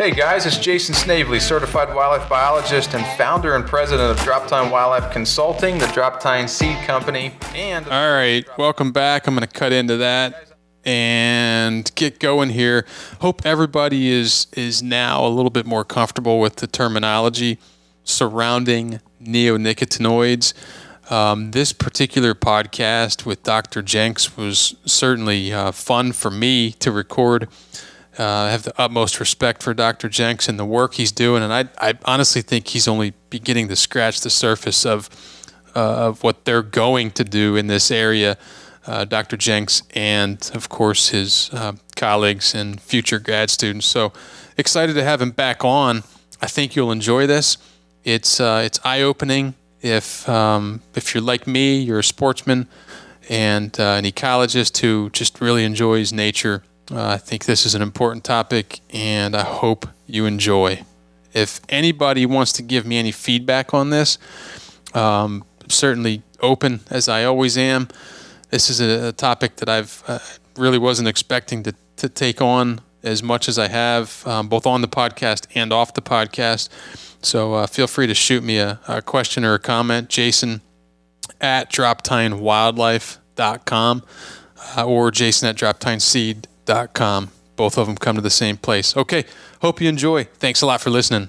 Hey guys, it's Jason Snavely, certified wildlife biologist and founder and president of Drop-Tine Wildlife Consulting, the Drop-Tine Seed Company, and... All right, welcome back. I'm going to cut into that and get going here. Hope everybody is now a little bit more comfortable with the terminology surrounding neonicotinoids. This particular podcast with Dr. Jenks was certainly fun for me to record. I have the utmost respect for Dr. Jenks and the work he's doing, and I honestly think he's only beginning to scratch the surface of what they're going to do in this area. Dr. Jenks and, of course, his colleagues and future grad students. So excited to have him back on. I think you'll enjoy this. It's eye-opening. If you're like me, you're a sportsman and an ecologist who just really enjoys nature. I think this is an important topic, and I hope you enjoy. If anybody wants to give me any feedback on this, I'm certainly open, as I always am. This is a topic that I've really wasn't expecting to take on as much as I have, both on the podcast and off the podcast. So feel free to shoot me a question or a comment, Jason at droptinewildlife.com or Jason at droptineseed.com. Both of them come to the same place. Okay, hope you enjoy. Thanks a lot for listening.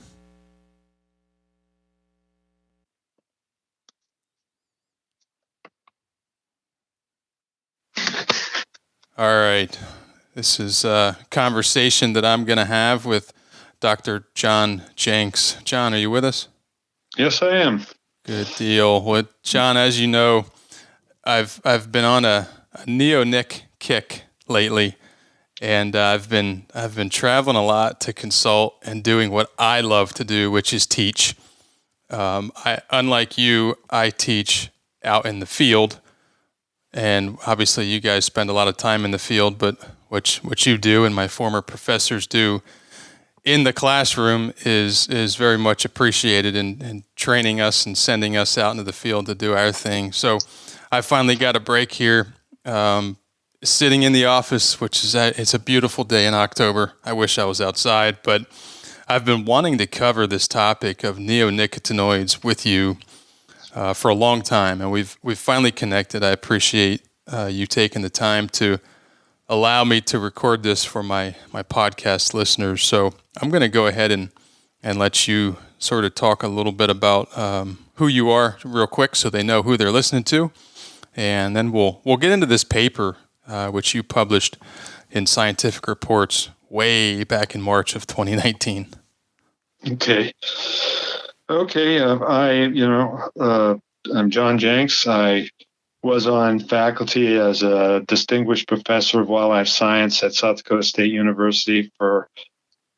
All right, this is a conversation that I'm going to have with Dr. John Jenks. John, are you with us? Yes, I am. Good deal. Well, John, as you know, I've been on a neonic kick lately. And I've been traveling a lot to consult and doing what I love to do, which is teach. Unlike you, I teach out in the field, and obviously you guys spend a lot of time in the field. But what you do and my former professors do in the classroom is very much appreciated in training us and sending us out into the field to do our thing. So I finally got a break here. Sitting in the office, it's a beautiful day in October. I wish I was outside, but I've been wanting to cover this topic of neonicotinoids with you for a long time, and we've finally connected. I appreciate you taking the time to allow me to record this for my podcast listeners. So I'm going to go ahead and let you sort of talk a little bit about who you are real quick, so they know who they're listening to, and then we'll get into this paper. Which you published in Scientific Reports way back in March of 2019. Okay. I'm Jon Jenks. I was on faculty as a distinguished professor of wildlife science at South Dakota State University for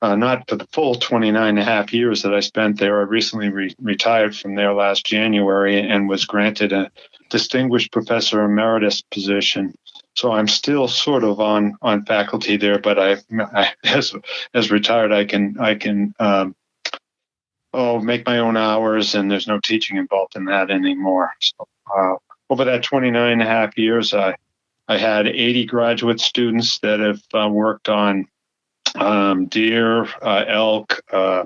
not for the full 29 and a half years that I spent there. I recently retired from there last January and was granted a distinguished professor emeritus position. So I'm still sort of on faculty there, but I as retired, I can make my own hours, and there's no teaching involved in that anymore. So over that 29 and a half years, I had 80 graduate students that have worked on deer, elk,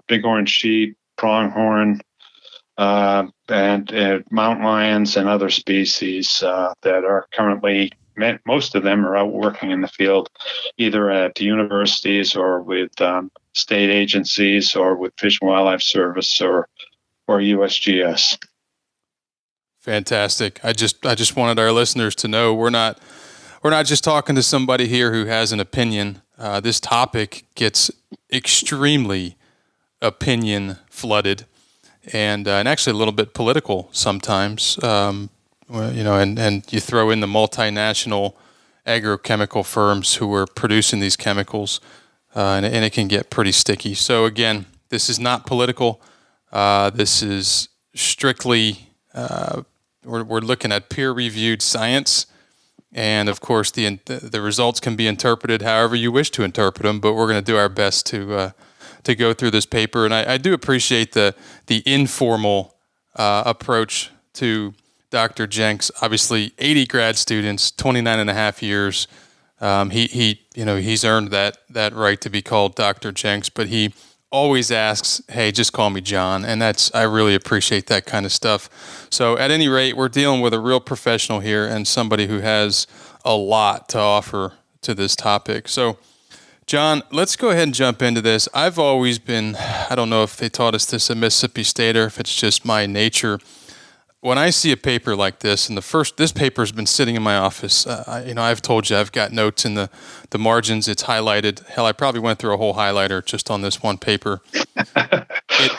bighorn sheep, pronghorn, and mountain lions and other species that are currently. Most of them are out working in the field, either at the universities or with state agencies or with Fish and Wildlife Service or USGS. Fantastic. I just wanted our listeners to know we're not just talking to somebody here who has an opinion. This topic gets extremely opinion flooded and actually a little bit political sometimes. And you throw in the multinational agrochemical firms who are producing these chemicals, and it can get pretty sticky. So again, this is not political. This is strictly, we're looking at peer-reviewed science, and of course the results can be interpreted however you wish to interpret them. But we're going to do our best to go through this paper, and I do appreciate the informal approach to Dr. Jenks. Obviously 80 grad students, 29 and a half years. He's earned that right to be called Dr. Jenks, but he always asks, hey, just call me John. And I really appreciate that kind of stuff. So at any rate, we're dealing with a real professional here and somebody who has a lot to offer to this topic. So John, let's go ahead and jump into this. I've always been, I don't know if they taught us this at Mississippi State or if it's just my nature. When I see a paper like this, and this paper has been sitting in my office, I've told you I've got notes in the margins. It's highlighted. Hell, I probably went through a whole highlighter just on this one paper.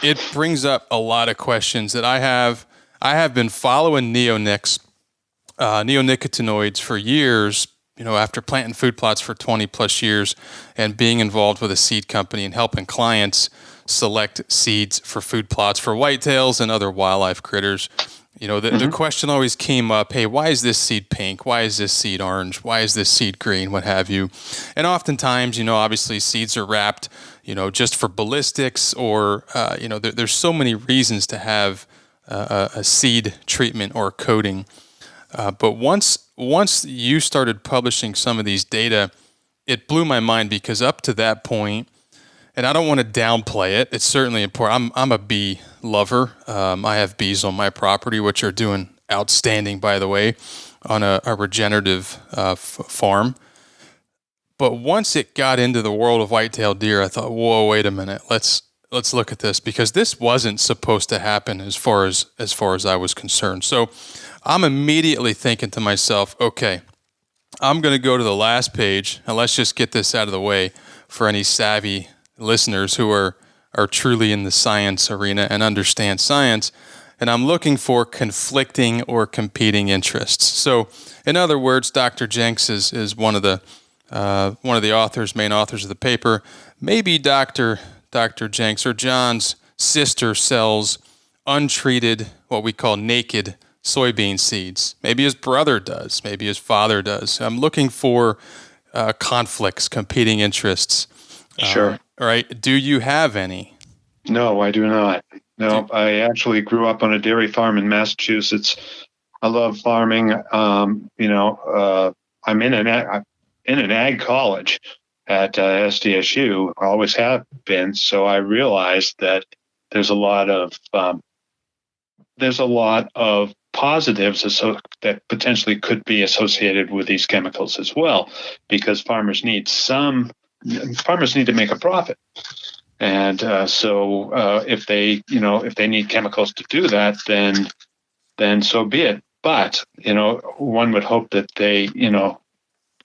It brings up a lot of questions that I have. I have been following neonicotinoids for years, after planting food plots for 20 plus years and being involved with a seed company and helping clients select seeds for food plots for whitetails and other wildlife critters. The question always came up, hey, why is this seed pink? Why is this seed orange? Why is this seed green? What have you? And oftentimes, obviously seeds are wrapped, just for ballistics or, there's so many reasons to have a seed treatment or coating. But once you started publishing some of these data, it blew my mind because up to that point, and I don't want to downplay it, it's certainly important. I'm a bee lover. I have bees on my property, which are doing outstanding, by the way, on a regenerative farm. But once it got into the world of white-tailed deer, I thought, whoa, wait a minute, let's look at this, because this wasn't supposed to happen as far as I was concerned. So I'm immediately thinking to myself, okay, I'm going to go to the last page, and let's just get this out of the way for any savvy listeners who are truly in the science arena and understand science. And I'm looking for conflicting or competing interests. So in other words, Dr. Jenks is one of the main authors of the paper. Maybe Dr. Jenks or John's sister sells untreated, what we call naked soybean seeds. Maybe his brother does. Maybe his father does. I'm looking for conflicts, competing interests. Sure. All right. Do you have any? No, I do not. No, I actually grew up on a dairy farm in Massachusetts. I love farming. I'm in an ag college at SDSU. I always have been. So I realized that there's a lot of positives that potentially could be associated with these chemicals as well, because farmers need to make a profit. And so if they need chemicals to do that, then so be it. But, one would hope that they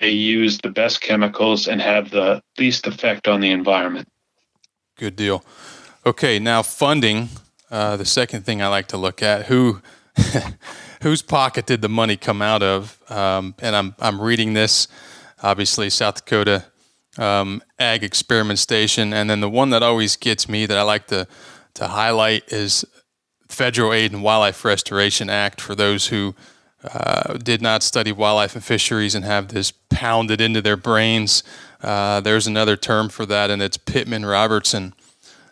use the best chemicals and have the least effect on the environment. Good deal. Okay, now funding, the second thing I like to look at, whose pocket did the money come out of? And I'm reading this, obviously, South Dakota Ag Experiment Station. And then the one that always gets me that I like to highlight is Federal Aid and Wildlife Restoration Act. For those who did not study wildlife and fisheries and have this pounded into their brains, there's another term for that, and it's Pittman-Robertson.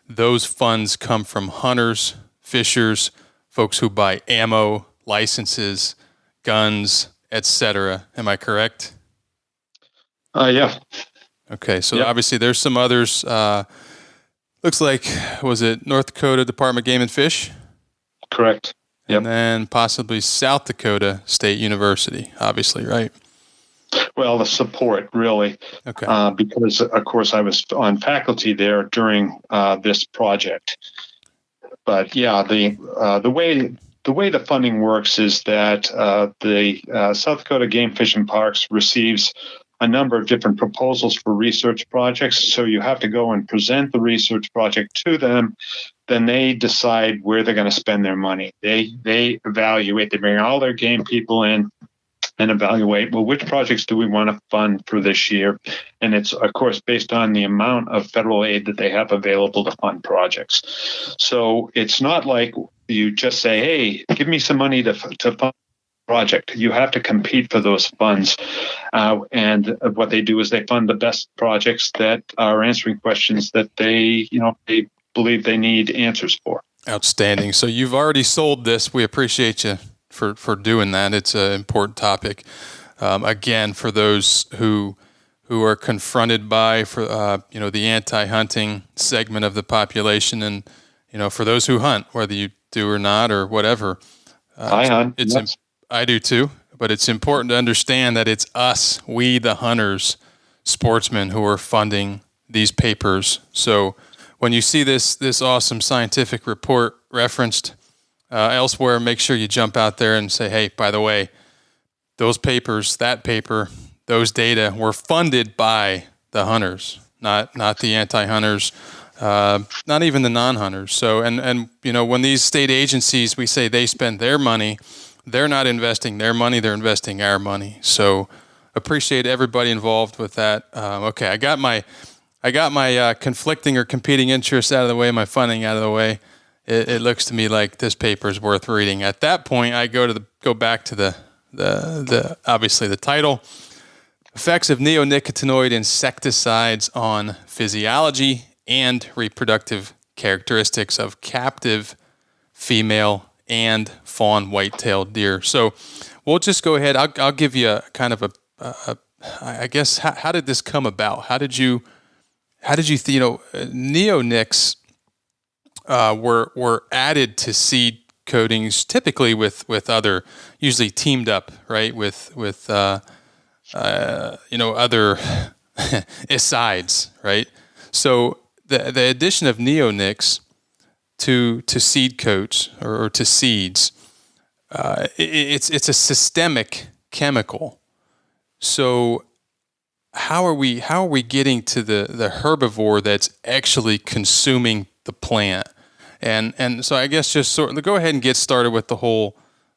Those funds come from hunters, fishers, folks who buy ammo, licenses, guns, etc. Am I correct? Yeah. Okay, so Obviously there's some others. Looks like, was it North Dakota Department of Game and Fish? Correct. Yep. And then possibly South Dakota State University, obviously, right? Well, the support, really. Okay. Because, of course, I was on faculty there during this project. But, yeah, the way the funding works is that the South Dakota Game Fish and Parks receives a number of different proposals for research projects. So you have to go and present the research project to them. Then they decide where they're going to spend their money. They evaluate, they bring all their game people in and evaluate, well, which projects do we want to fund for this year? And it's, of course, based on the amount of federal aid that they have available to fund projects. So it's not like you just say, hey, give me some money to fund project. You have to compete for those funds. And what they do is they fund the best projects that are answering questions that they believe they need answers for. Outstanding. So you've already sold this. We appreciate you for doing that. It's an important topic. Again, for those who who are confronted by the anti-hunting segment of the population, and for those who hunt, whether you do or not or whatever. I hunt. Yes. I do too, but it's important to understand that it's us, we the hunters, sportsmen, who are funding these papers. So when you see this awesome scientific report referenced elsewhere, make sure you jump out there and say, hey, by the way, those papers, that paper, those data were funded by the hunters, not the anti-hunters, not even the non-hunters. So, and when these state agencies, we say they spend their money, they're not investing their money, they're investing our money. So appreciate everybody involved with that. Okay, I got my conflicting or competing interests out of the way, my funding out of the way. It looks to me like this paper is worth reading. At that point, I go back to the obviously the title, Effects of Neonicotinoid Insecticides on Physiology and Reproductive Characteristics of Captive Female and Fawn White-tailed Deer. So we'll just go ahead. I'll give you a kind of I guess, how did this come about? How did you neonics were added to seed coatings typically with other, usually teamed up, right, with other asides, right? So the addition of neonics to seed coats or to seeds, it's a systemic chemical. So how are we getting to the herbivore that's actually consuming the plant? And so I guess just go ahead and get started with the whole.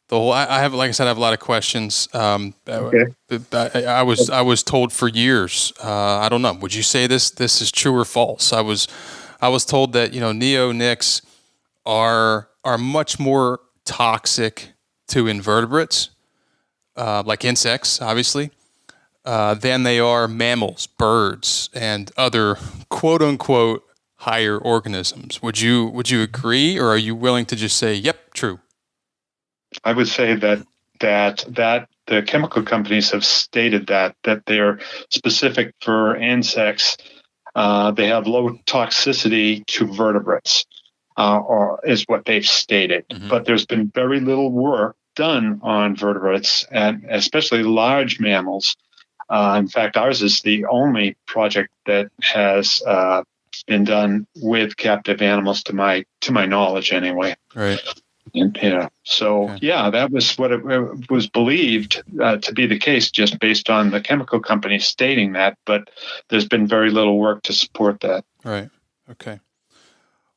I have, like I said, I have a lot of questions. Okay. I was told for years. I don't know. Would you say this is true or false? I was told that neonics are much more toxic to invertebrates, like insects, obviously, than they are mammals, birds, and other quote unquote higher organisms. Would you agree, or are you willing to just say, yep, true? I would say that the chemical companies have stated that they're specific for insects. They have low toxicity to vertebrates, or is what they've stated. Mm-hmm. But there's been very little work done on vertebrates, and especially large mammals. In fact, ours is the only project that has been done with captive animals, to my knowledge, anyway. Right. And, that was what it was believed to be the case, just based on the chemical companies stating that. But there's been very little work to support that. Right. Okay.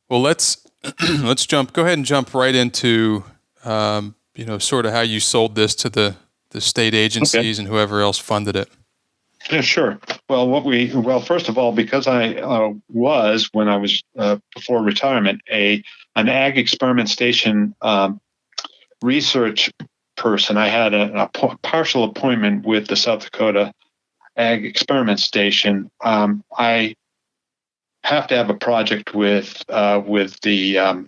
Well, let's go ahead and jump right into sort of how you sold this to the state agencies and whoever else funded it. Yeah, sure. Well, first of all, because I was, when I was before retirement, an ag experiment station research person. I had a partial appointment with the South Dakota Ag Experiment Station. I have to have a project with the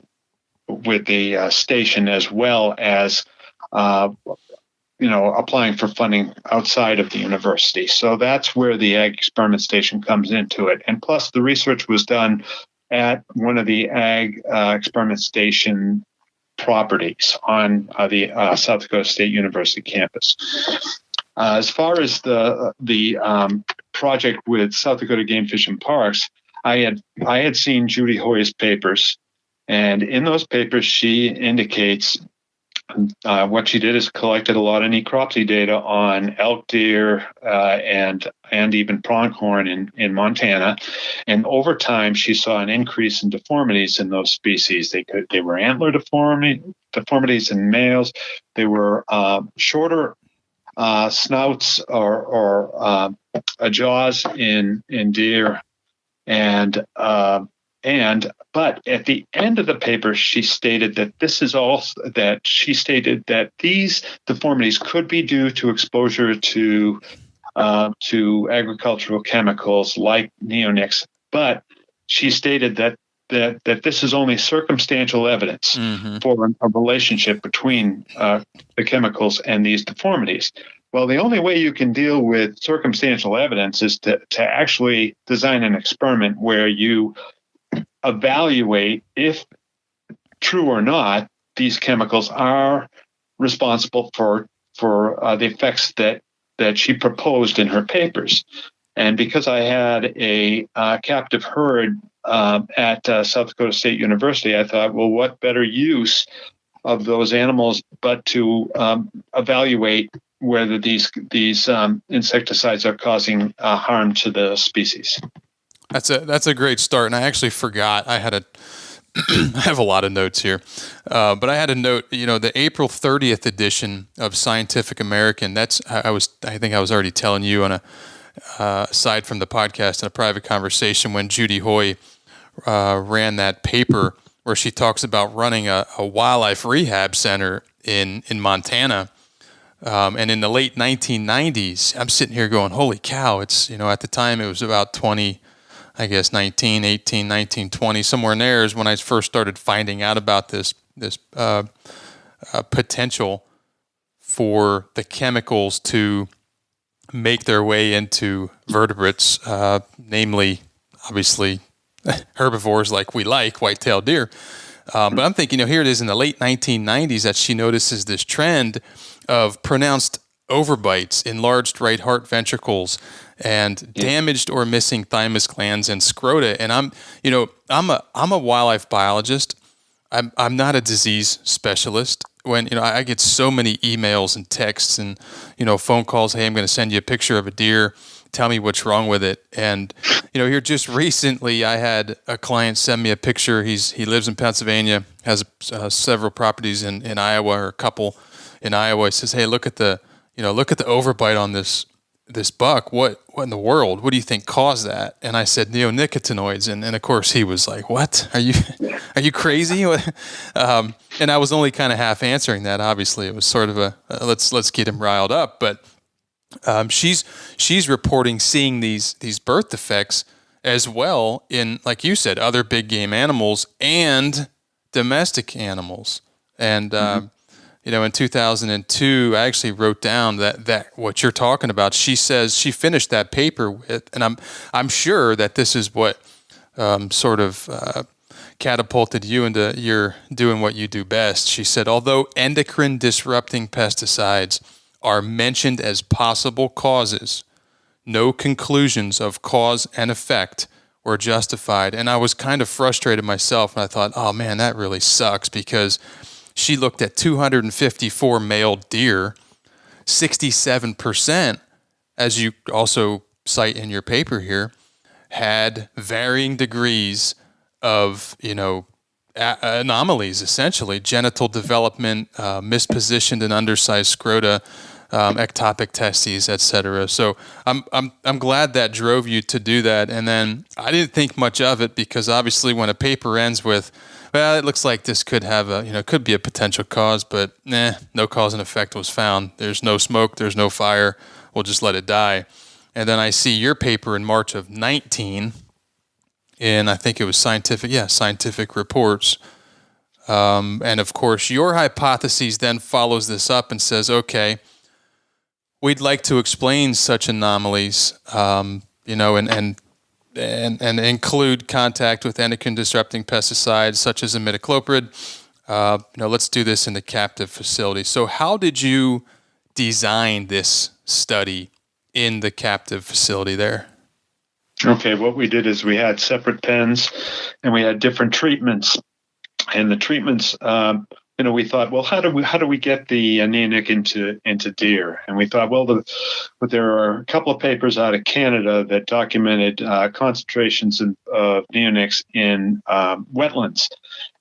station, as well as applying for funding outside of the university. So that's where the Ag Experiment Station comes into it. And plus, the research was done at one of the Ag Experiment Station properties on the South Dakota State University campus. As far as the project with South Dakota Game Fish and Parks, I had seen Judy Hoy's papers, and in those papers she indicates what she did is collected a lot of necropsy data on elk, deer, and even pronghorn in Montana, and over time she saw an increase in deformities in those species. They were antler deformities in males. They were shorter snouts or jaws in deer, but at the end of the paper, she stated that these deformities could be due to exposure to agricultural chemicals like neonics. But she stated that this is only circumstantial evidence for a relationship between the chemicals and these deformities. Well, the only way you can deal with circumstantial evidence is to actually design an experiment where you evaluate if true or not these chemicals are responsible for the effects that she proposed in her papers. And because I had a captive herd at South Dakota State University, I thought, well, what better use of those animals but to evaluate whether these insecticides are causing harm to the species. That's a great start, and I actually forgot I had I have a lot of notes here, but I had a note. The April 30th edition of Scientific American. I think I was already telling you on aside from the podcast in a private conversation when Judy Hoy ran that paper where she talks about running a wildlife rehab center in Montana. And in the late 1990s, I'm sitting here going, holy cow, it's, at the time it was about 19, 18, 19, 20, somewhere in there is when I first started finding out about this potential for the chemicals to make their way into vertebrates, namely, obviously, herbivores like we like, white-tailed deer. But I'm thinking, here it is in the late 1990s that she notices this trend of pronounced overbites, enlarged right heart ventricles, and damaged or missing thymus glands and scrota. And I'm a wildlife biologist. I'm not a disease specialist. When I get so many emails and texts and phone calls. Hey, I'm going to send you a picture of a deer. Tell me what's wrong with it. And here just recently, I had a client send me a picture. He lives in Pennsylvania, has several properties in Iowa, or a couple in Iowa. He says, "Hey, look at the overbite on this buck. What in the world? What do you think caused that?" And I said neonicotinoids, and of course he was like, "What? Are you crazy?" And I was only kind of half answering that. Obviously, it was sort of a let's get him riled up, but. She's reporting seeing these birth defects as well in, like you said, other big game animals and domestic animals. And in 2002, I actually wrote down that what you're talking about. She says she finished that paper with, and I'm sure that this is what catapulted you into your doing what you do best. She said, although endocrine disrupting pesticides are mentioned as possible causes, no conclusions of cause and effect were justified. And I was kind of frustrated myself, and I thought, oh man, that really sucks, because she looked at 254 male deer, 67%, as you also cite in your paper here, had varying degrees of, anomalies, essentially, genital development, mispositioned and undersized scrota, ectopic testes, etc. So I'm glad that drove you to do that. And then I didn't think much of it, because obviously when a paper ends with, well, it looks like this could have could be a potential cause, but no cause and effect was found. There's no smoke, there's no fire. We'll just let it die. And then I see your paper in March of 19, and I think it was Scientific Reports. And of course, your hypothesis then follows this up and says, okay, we'd like to explain such anomalies, and include contact with endocrine disrupting pesticides such as imidacloprid. Let's do this in the captive facility. So how did you design this study in the captive facility there? Okay, what we did is we had separate pens, and we had different treatments. And the treatments, we thought, well, how do we get the neonic into deer? And we thought, well, there are a couple of papers out of Canada that documented concentrations of neonics in wetlands.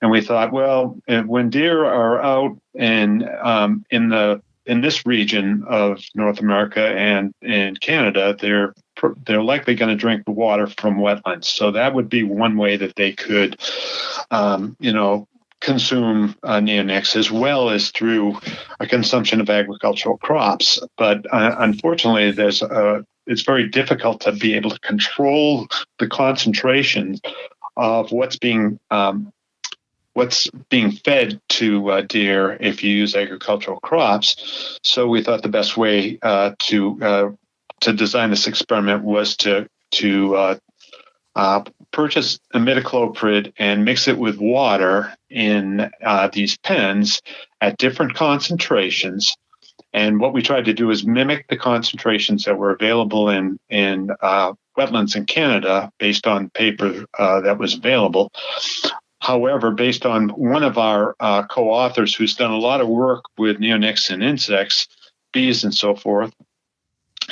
And we thought, well, when deer are out in this region of North America and in Canada, they're likely going to drink the water from wetlands. So that would be one way that they could, consume neonics, as well as through a consumption of agricultural crops. But unfortunately, it's very difficult to be able to control the concentration of what's being what's being fed to deer if you use agricultural crops. So we thought the best way to design this experiment was to purchase imidacloprid and mix it with water in these pens at different concentrations. And what we tried to do is mimic the concentrations that were available in wetlands in Canada based on paper that was available. However, based on one of our co-authors who's done a lot of work with neonics and insects, bees and so forth,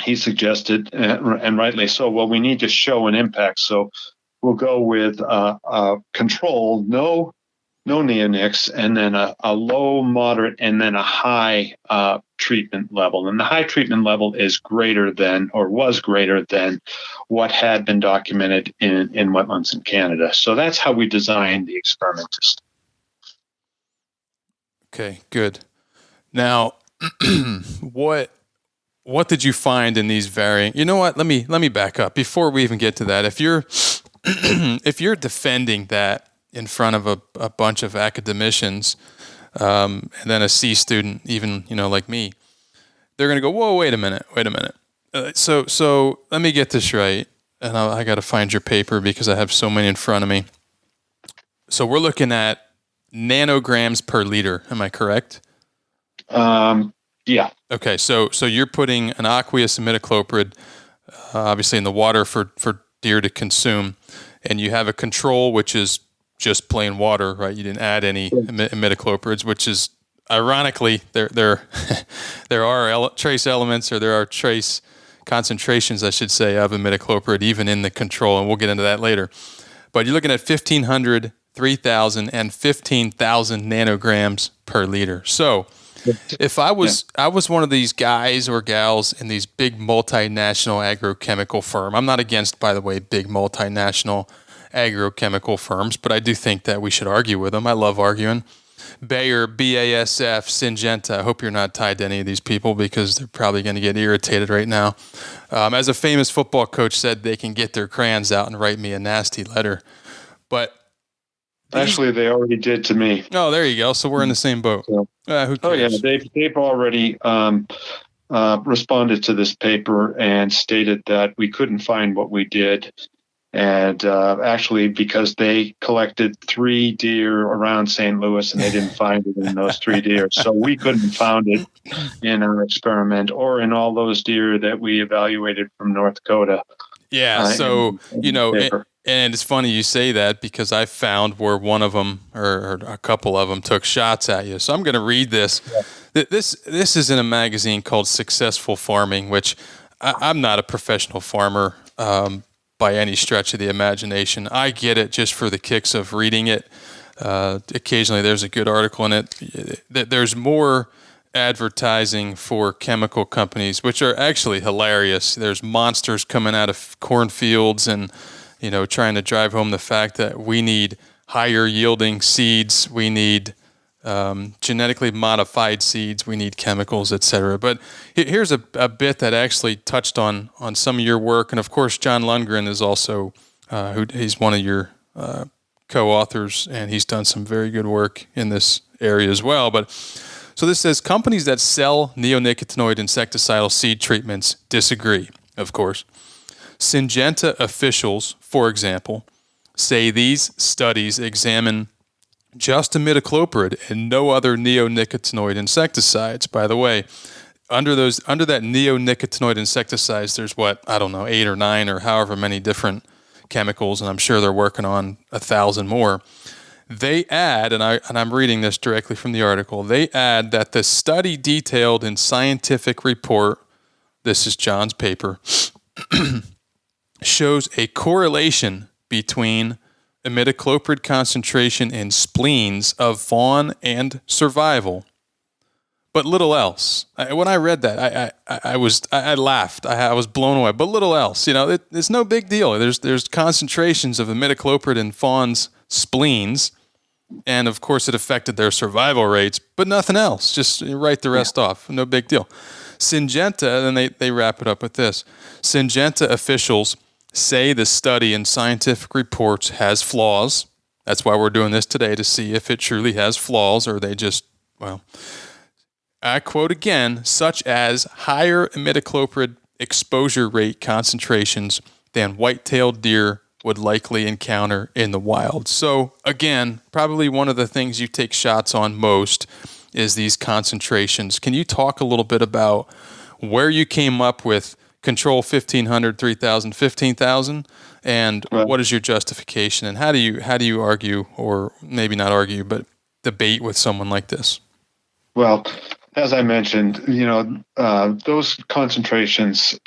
he suggested, and rightly so, well, we need to show an impact. So we'll go with control, no neonics, and then a low, moderate, and then a high treatment level. And the high treatment level is greater than, or was greater than, what had been documented in wetlands in Canada. So that's how we designed the experiment. Okay, good. Now, what did you find in these varying? You know what? Let me back up before we even get to that. If you're if you're defending that in front of a bunch of academicians, and then a C student, even like me, they're gonna go, whoa, wait a minute. So let me get this right, and I got to find your paper because I have so many in front of me. So we're looking at nanograms per liter. Am I correct? Yeah. Okay, so you're putting an aqueous imidacloprid, obviously in the water for deer to consume, and you have a control which is just plain water, right? You didn't add any imidacloprids, which is ironically there are trace elements, or there are trace concentrations, I should say, of imidacloprid even in the control, and we'll get into that later. But you're looking at 1,500, 3,000, and 15,000 nanograms per liter. So if I was one of these guys or gals in these big multinational agrochemical firm, I'm not against, by the way, big multinational agrochemical firms, but I do think that we should argue with them. I love arguing. Bayer, BASF, Syngenta. I hope you're not tied to any of these people because they're probably going to get irritated right now. As a famous football coach said, they can get their crayons out and write me a nasty letter. But actually, they already did to me. Oh, there you go. So we're in the same boat. So, who cares? Yeah, they've already responded to this paper and stated that we couldn't find what we did. And actually, because they collected 3 deer around St. Louis and they didn't find it in those 3 deer. So we couldn't found it in our experiment or in all those deer that we evaluated from North Dakota. Yeah. So, and it's funny you say that because I found where one of them or a couple of them took shots at you. So I'm going to read this. Yeah. This is in a magazine called Successful Farming, which I'm not a professional farmer by any stretch of the imagination. I get it just for the kicks of reading it. Occasionally there's a good article in it. There's more advertising for chemical companies, which are actually hilarious. There's monsters coming out of cornfields and, trying to drive home the fact that we need higher yielding seeds. We need genetically modified seeds. We need chemicals, etc. But here's a bit that actually touched on some of your work. And of course, John Lundgren is also, he's one of your co-authors, and he's done some very good work in this area as well. But so this says, companies that sell neonicotinoid insecticidal seed treatments disagree, of course. Syngenta officials, for example, say these studies examine just imidacloprid and no other neonicotinoid insecticides. By the way, under that neonicotinoid insecticides, there's 8 or 9 or however many different chemicals, and I'm sure they're working on 1,000 more. They add, and I'm reading this directly from the article, they add that the study detailed in scientific report, this is John's paper, shows a correlation between imidacloprid concentration in spleens of fawn and survival, but little else. When I read that, I laughed. I was blown away. But little else, it's no big deal. There's concentrations of imidacloprid in fawns' spleens, and of course it affected their survival rates, but nothing else. Just write the rest off. No big deal. Syngenta, and they wrap it up with this. Syngenta officials say the study in scientific reports has flaws, That's why we're doing this today, to see if it truly has flaws, or they just, well, I quote again, such as higher imidacloprid exposure rate concentrations than white-tailed deer would likely encounter in the wild. So again, probably one of the things you take shots on most is these concentrations. Can you talk a little bit about where you came up with control 1,500, 3,000, 15,000, and what is your justification, and how do you argue, or maybe not argue, but debate with someone like this? Well, as I mentioned, those concentrations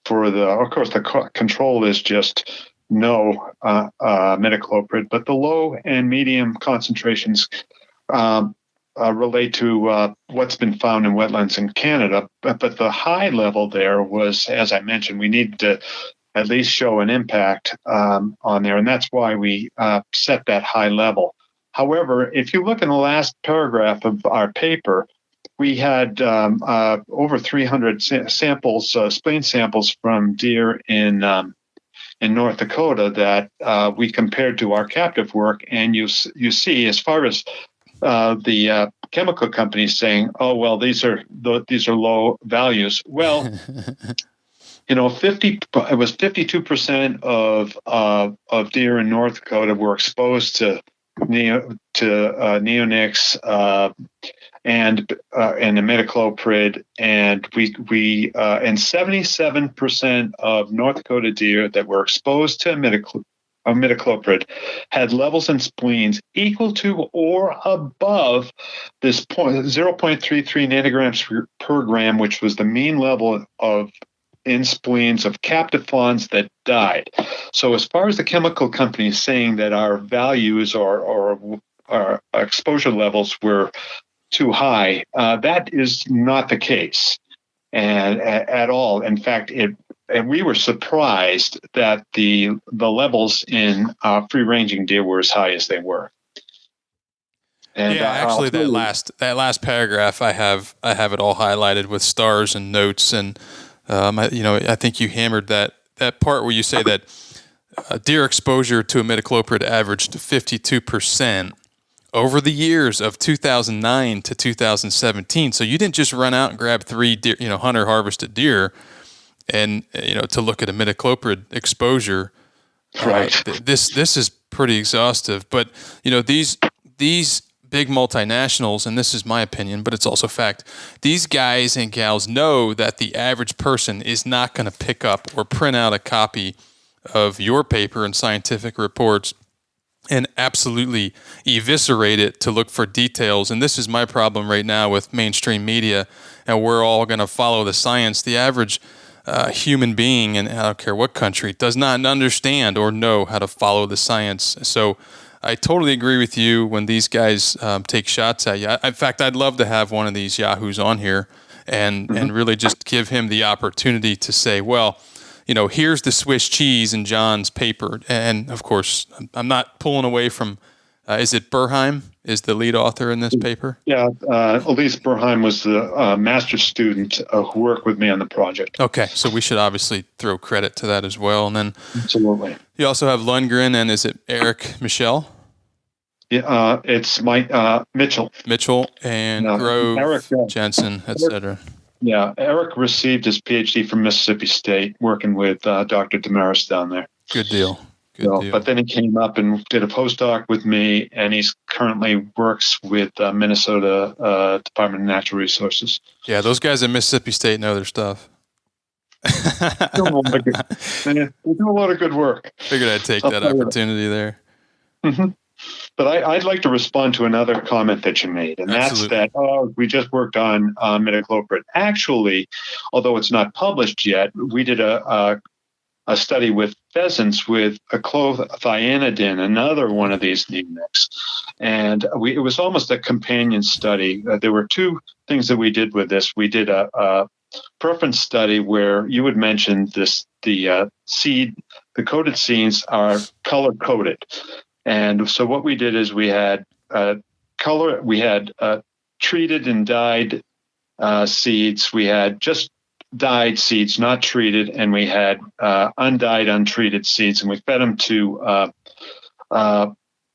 of course, the control is just no imidacloprid, but the low and medium concentrations relate to what's been found in wetlands in Canada. But the high level there was, as I mentioned, we need to at least show an impact on there, and that's why we set that high level. However, if you look in the last paragraph of our paper, we had over 300 samples, spleen samples from deer in North Dakota that we compared to our captive work, and you see, as far as the chemical companies saying, "Oh well, these are low values." Well, it was 52% of deer in North Dakota were exposed to neonics and imidacloprid, and we and 77% of North Dakota deer that were exposed to imidacloprid had levels in spleens equal to or above this 0.33 nanograms per gram, which was the mean level in spleens of captive fawns that died. So as far as the chemical companies saying that our values or our exposure levels were too high, that is not the case, and at all. In fact, and we were surprised that the levels in free-ranging deer were as high as they were. And yeah, actually, that last paragraph, I have it all highlighted with stars and notes, and I think you hammered that part where you say that deer exposure to imidacloprid averaged 52% over the years of 2009 to 2017. So you didn't just run out and grab 3 deer, hunter harvested deer, and to look at imidacloprid exposure. Right. This is pretty exhaustive. But these big multinationals, and this is my opinion, but it's also fact, these guys and gals know that the average person is not going to pick up or print out a copy of your paper and scientific reports and absolutely eviscerate it to look for details. And this is my problem right now with mainstream media, and we're all going to follow the science. The average human being, and I don't care what country, does not understand or know how to follow the science. So I totally agree with you when these guys take shots at you. In fact, I'd love to have one of these yahoos on here and really just give him the opportunity to say, well, here's the Swiss cheese in John's paper. And of course, I'm not pulling away from, is it Burheim is the lead author in this paper? Yeah, Elise Burheim was the master's student who worked with me on the project. Okay, so we should obviously throw credit to that as well. And then absolutely, you also have Lundgren, and is it Eric Michel? Yeah, it's Mike Mitchell, and Grove, Eric, Jensen, etc. Yeah, Eric received his PhD from Mississippi State, working with Dr. Damaris down there. Good deal. Good deal. But then he came up and did a postdoc with me, and he's currently works with Minnesota Department of Natural Resources. Yeah, those guys at Mississippi State know their stuff. They do a lot of good work. Figured I'd take that opportunity there. Mm-hmm. But I'd like to respond to another comment that you made, and Absolutely. That's that, we just worked on imidacloprid. Actually, although it's not published yet, we did a study with pheasants with a clothianidin, another one of these neonics. And it was almost a companion study. There were 2 things that we did with this. We did a preference study where you had mentioned the coated seeds are color-coded. And so what we did is we had treated and dyed seeds. We had just dyed seeds, not treated, and we had undyed, untreated seeds, and we fed them to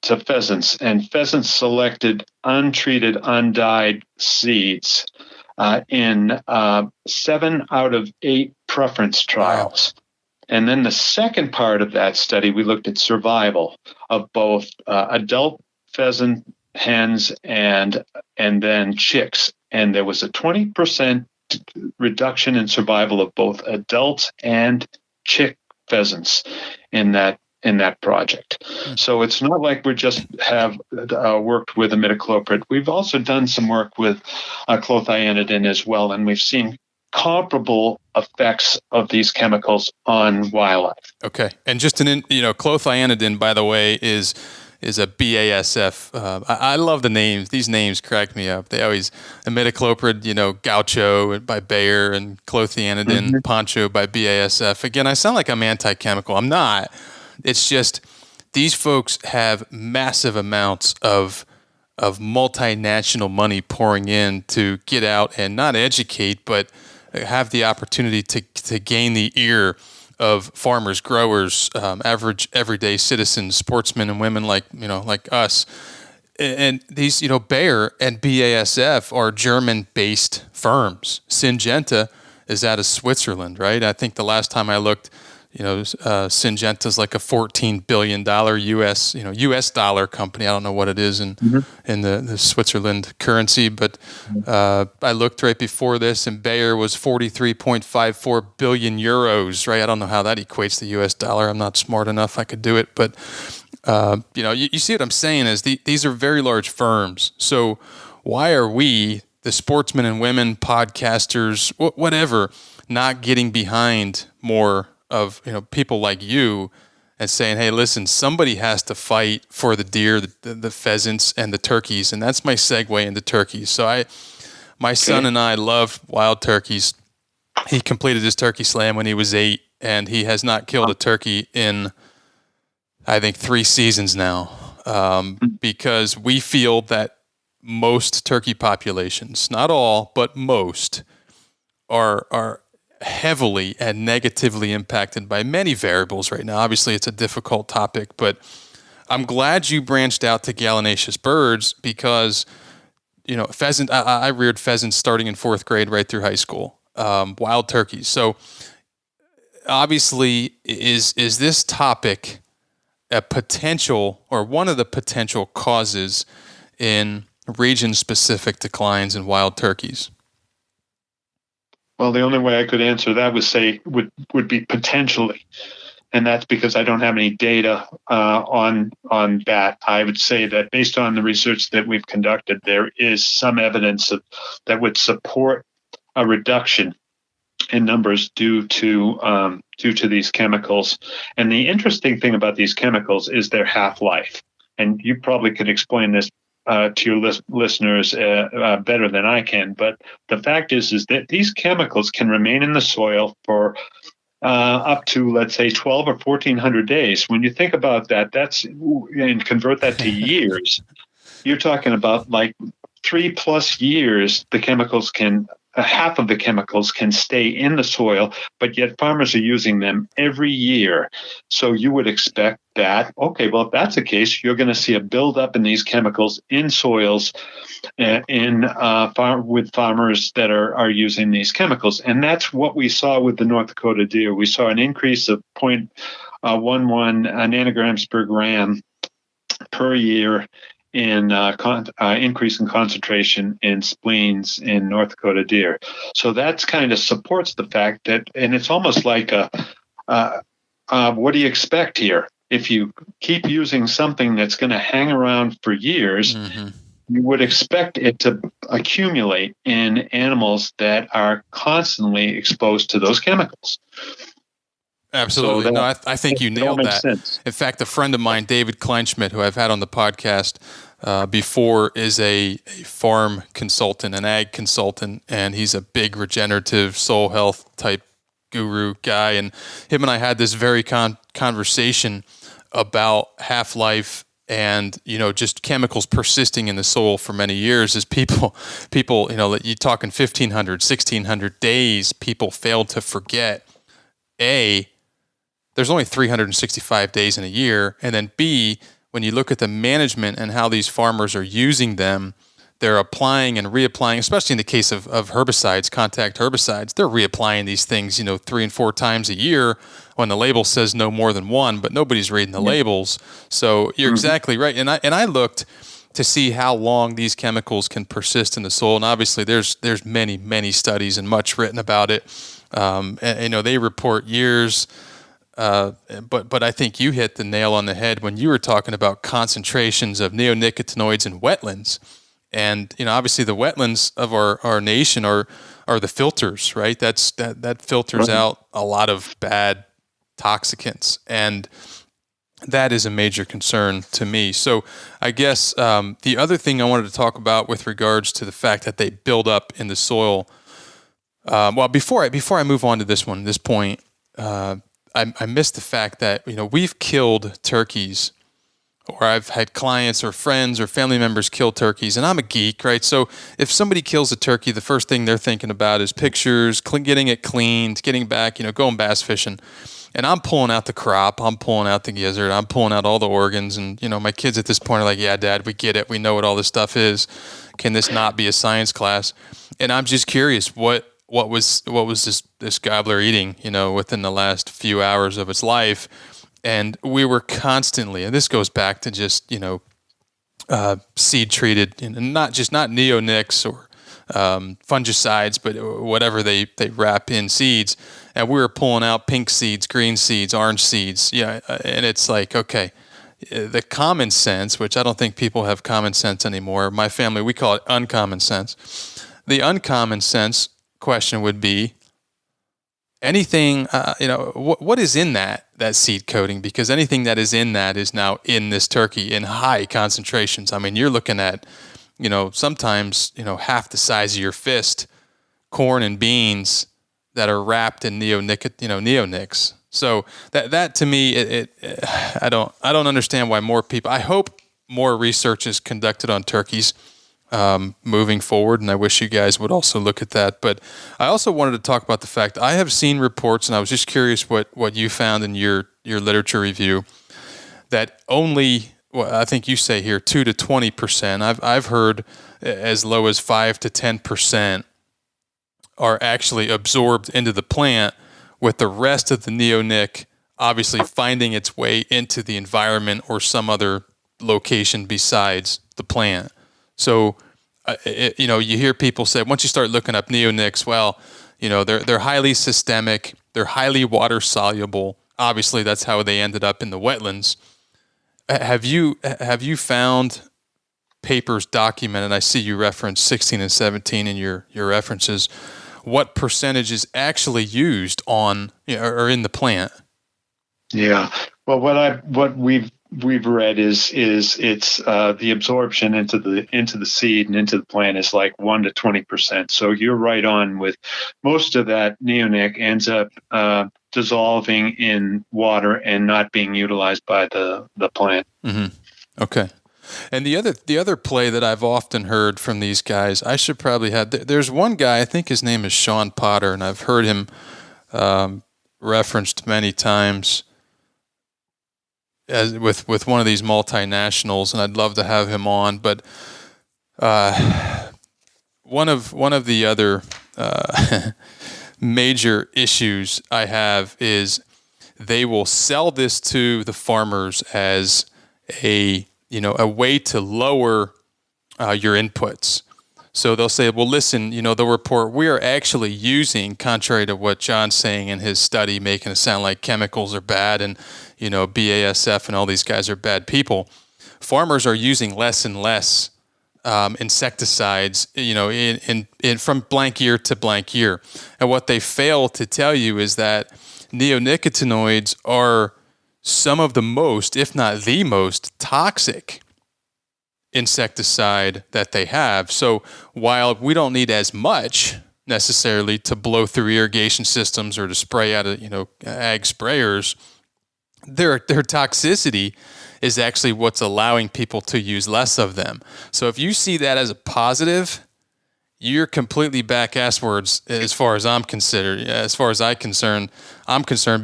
to pheasants, and pheasants selected untreated, undyed seeds in 7 out of 8 preference trials. Wow. And then the second part of that study, we looked at survival of both adult pheasant hens and then chicks. And there was a 20% reduction in survival of both adults and chick pheasants in that project. So it's not like we just have worked with imidacloprid. We've also done some work with clothianidin as well, and we've seen comparable effects of these chemicals on wildlife. Okay, and just clothianidin, by the way, is a BASF. I love the names. These names crack me up. They always, imidacloprid, Gaucho by Bayer, and clothianidin, Poncho by BASF. Again, I sound like I'm anti-chemical. I'm not. It's just these folks have massive amounts of multinational money pouring in to get out and not educate, but have the opportunity to gain the ear of farmers, growers, average everyday citizens, sportsmen and women like us. And these, Bayer and BASF are German-based firms. Syngenta is out of Switzerland, right? I think the last time I looked, Syngenta's like a $14 billion US dollar company. I don't know what it is in the Switzerland currency, but I looked right before this, and Bayer was 43.54 billion euros, right? I don't know how that equates to US dollar. I'm not smart enough. I could do it, but you see what I'm saying is these are very large firms. So why are we, the sportsmen and women, podcasters, whatever, not getting behind more of people like you and saying, hey, listen, somebody has to fight for the deer, the pheasants, and the turkeys, and that's my segue into turkeys. So my son and I love wild turkeys. He completed his turkey slam when he was 8, and he has not killed a turkey in, I think, 3 seasons now, because we feel that most turkey populations, not all, but most, are heavily and negatively impacted by many variables right now. Obviously, it's a difficult topic, but I'm glad you branched out to gallinaceous birds because, pheasant. I reared pheasants starting in 4th grade right through high school. Wild turkeys. So, obviously, is this topic a potential or one of the potential causes in region-specific declines in wild turkeys? Well, the only way I could answer that would be potentially, and that's because I don't have any data on that. I would say that based on the research that we've conducted, there is some evidence that would support a reduction in numbers due to these chemicals. And the interesting thing about these chemicals is their half-life, and you probably could explain this to your listeners better than I can. But the fact is that these chemicals can remain in the soil for up to, let's say, 12 or 1,400 days. When you think about that, and convert that to years, you're talking about like 3+ years. The chemicals half of the chemicals can stay in the soil, but yet farmers are using them every year. So you would expect that, okay, well, if that's the case, you're going to see a buildup in these chemicals in soils with farmers that are using these chemicals. And that's what we saw with the North Dakota deer. We saw an increase of 0.11 nanograms per gram per year in increase in concentration in spleens in North Dakota deer. So that's kind of supports the fact that, and it's almost like what do you expect here? If you keep using something that's going to hang around for years, you would expect it to accumulate in animals that are constantly exposed to those chemicals. Absolutely. So no, I think you nailed that. Sense. In fact, a friend of mine, David Kleinschmidt, who I've had on the podcast before, is a farm consultant, an ag consultant, and he's a big regenerative soil health type guru guy. And him and I had this very conversation about half-life and, just chemicals persisting in the soil for many years. As people, you're talking 1,500, 1,600 days, people failed to forget, A, there's only 365 days in a year, and then B, when you look at the management and how these farmers are using them, they're applying and reapplying, especially in the case of herbicides, contact herbicides, they're reapplying these things, 3 and 4 times a year when the label says no more than one, but nobody's reading the labels. So you're exactly right. And I looked to see how long these chemicals can persist in the soil. And obviously there's many, many studies and much written about it. And they report years, but I think you hit the nail on the head when you were talking about concentrations of neonicotinoids in wetlands. And obviously the wetlands of our nation are the filters, right? That filters out a lot of bad toxicants, and that is a major concern to me. So I guess the other thing I wanted to talk about with regards to the fact that they build up in the soil. Well, before I move on to this point, I missed the fact that we've killed turkeys. Or I've had clients or friends or family members kill turkeys, and I'm a geek, right? So if somebody kills a turkey, the first thing they're thinking about is pictures, getting it cleaned, getting back, going bass fishing. And I'm pulling out the crop, I'm pulling out the gizzard, I'm pulling out all the organs. And, my kids at this point are like, yeah, Dad, we get it. We know what all this stuff is. Can this not be a science class? And I'm just curious, what was this gobbler eating, within the last few hours of its life? And we were constantly, and this goes back to just, seed treated, and not neonics or fungicides, but whatever they wrap in seeds. And we were pulling out pink seeds, green seeds, orange seeds. Yeah. And it's like, okay, the common sense, which I don't think people have common sense anymore. My family, we call it uncommon sense. The uncommon sense question would be, anything, what is in that seed coating? Because anything that is in that is now in this turkey in high concentrations. I mean, you're looking at, sometimes, half the size of your fist, corn and beans that are wrapped in neonics. So that to me, I don't understand why more people. I hope more research is conducted on turkeys moving forward, and I wish you guys would also look at that. But I also wanted to talk about the fact I have seen reports, and I was just curious what you found in your literature review, that only, well, I think you say here 2 to 20%. I've heard as low as 5 to 10% are actually absorbed into the plant, with the rest of the neonic obviously finding its way into the environment or some other location besides the plant. So, you hear people say, once you start looking up neonics, well, they're highly systemic, they're highly water soluble. Obviously, that's how they ended up in the wetlands. Have you found papers documented? I see you reference 16 and 17 in your references. What percentage is actually used on or in the plant? Yeah. Well, what we've read is it's the absorption into the seed and into the plant is like 1 to 20%. So you're right on with most of that neonic ends up dissolving in water and not being utilized by the plant. Mm-hmm. Okay. And the other play that I've often heard from these guys, I should probably have. There's one guy, I think his name is Sean Potter, and I've heard him referenced many times as with one of these multinationals, and I'd love to have him on. But one of the other major issues I have is they will sell this to the farmers as a way to lower your inputs. So they'll say, well, listen, they'll report, we are actually using, contrary to what John's saying in his study, making it sound like chemicals are bad and, BASF and all these guys are bad people. Farmers are using less and less insecticides, in from blank year to blank year. And what they fail to tell you is that neonicotinoids are some of the most, if not the most, toxic insecticide that they have. So while we don't need as much necessarily to blow through irrigation systems or to spray out of ag sprayers, their toxicity is actually what's allowing people to use less of them. So if you see that as a positive, you're completely back asswards as far as I'm concerned,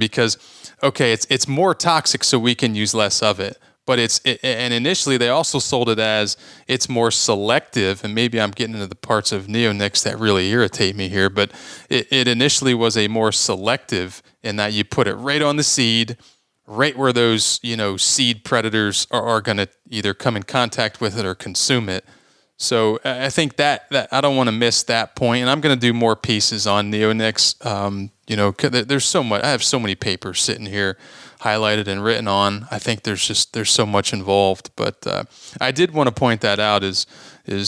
because okay, it's more toxic, so we can use less of it. but and initially they also sold it as it's more selective, and maybe I'm getting into the parts of neonics that really irritate me here, but it initially was a more selective in that you put it right on the seed, right where those, seed predators are going to either come in contact with it or consume it. So I think that I don't want to miss that point, and I'm going to do more pieces on neonics. There's so much. I have so many papers sitting here, highlighted and written on. I think there's so much involved. But I did want to point that out. Is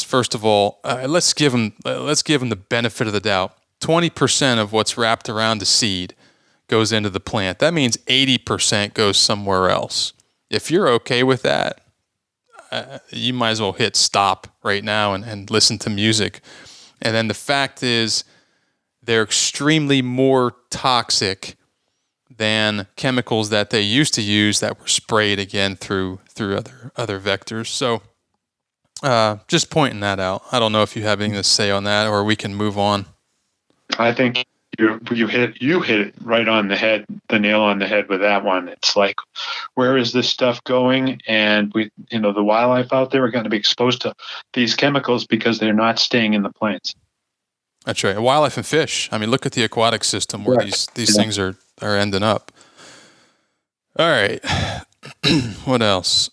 first of all, let's give them the benefit of the doubt. 20% of what's wrapped around the seed goes into the plant. That means 80% goes somewhere else. If you're okay with that, you might as well hit stop right now and listen to music. And then the fact is, they're extremely more toxic than chemicals that they used to use that were sprayed again through other vectors. So just pointing that out. I don't know if you have anything to say on that, or we can move on. I think you hit it right on the head, the nail on the head with that one. It's like, where is this stuff going? And the wildlife out there are going to be exposed to these chemicals because they're not staying in the plants. That's right. Wildlife and fish. I mean, look at the aquatic system where these things are ending up. All right. What else?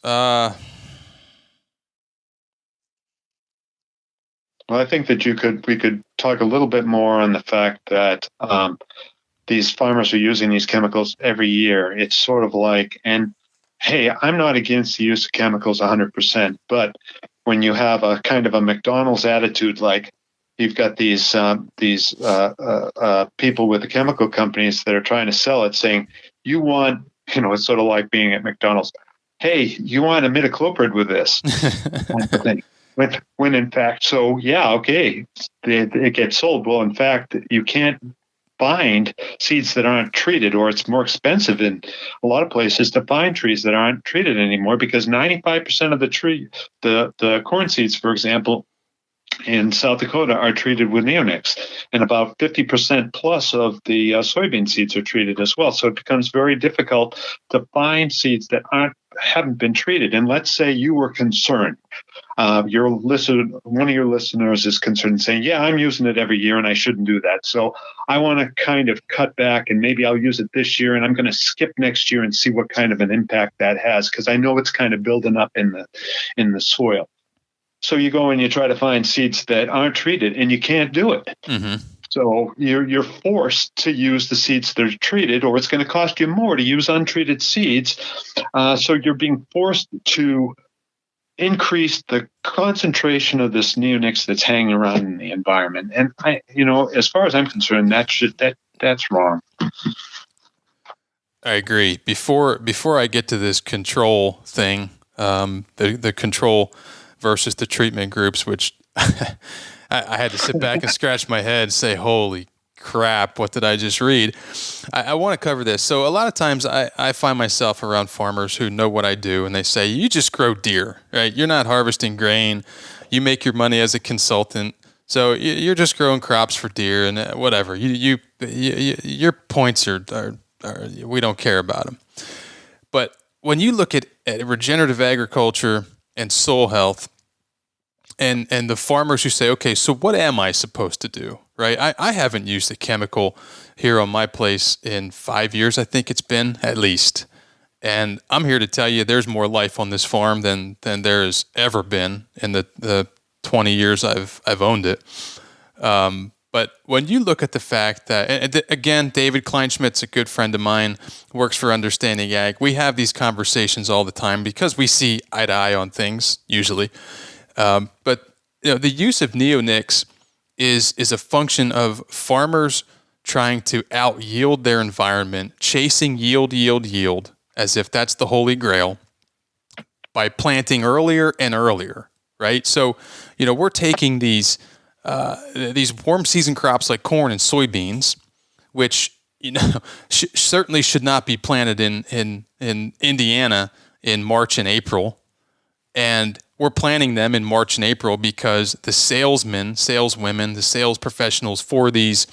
Well, I think that we could talk a little bit more on the fact that these farmers are using these chemicals every year. It's sort of like, and hey, I'm not against the use of chemicals 100%, but when you have a kind of a McDonald's attitude, like you've got these people with the chemical companies that are trying to sell it, saying you want, it's sort of like being at McDonald's. Hey, you want imidacloprid with this? Kind of thing. When in fact, so yeah, okay, it gets sold. Well, in fact, you can't find seeds that aren't treated, or it's more expensive in a lot of places to find trees that aren't treated anymore, because 95% of the corn seeds, for example, in South Dakota are treated with neonics, and about 50% plus of the soybean seeds are treated as well. So it becomes very difficult to find seeds that haven't been treated. And let's say you were concerned. One of your listeners is concerned, saying, yeah, I'm using it every year and I shouldn't do that. So I want to kind of cut back, and maybe I'll use it this year and I'm going to skip next year and see what kind of an impact that has, because I know it's kind of building up in the soil. So you go and you try to find seeds that aren't treated, and you can't do it. Mm-hmm. So you're forced to use the seeds that are treated, or it's going to cost you more to use untreated seeds. So you're being forced to increase the concentration of this neonics that's hanging around in the environment. And as far as I'm concerned, that's wrong. I agree. Before I get to this control thing, the control versus the treatment groups, which I had to sit back and scratch my head and say, holy crap, what did I just read? I want to cover this. So a lot of times I find myself around farmers who know what I do, and they say, you just grow deer, right? You're not harvesting grain. You make your money as a consultant. So you're just growing crops for deer and whatever. Your points are we don't care about them. But when you look at regenerative agriculture and soil health, and the farmers who say, okay, so what am I supposed to do, right? I haven't used a chemical here on my place in 5 years, I think it's been, at least. And I'm here to tell you there's more life on this farm than there has ever been in the 20 years I've owned it. But when you look at the fact that, and again, David Kleinschmidt's a good friend of mine, works for Understanding Ag. We have these conversations all the time because we see eye to eye on things, usually. But the use of neonics is a function of farmers trying to out-yield their environment, chasing yield, as if that's the holy grail, by planting earlier and earlier, right? So, we're taking these warm season crops like corn and soybeans, which certainly should not be planted in Indiana in March and April, and we're planting them in March and April because the salesmen, saleswomen, the sales professionals for these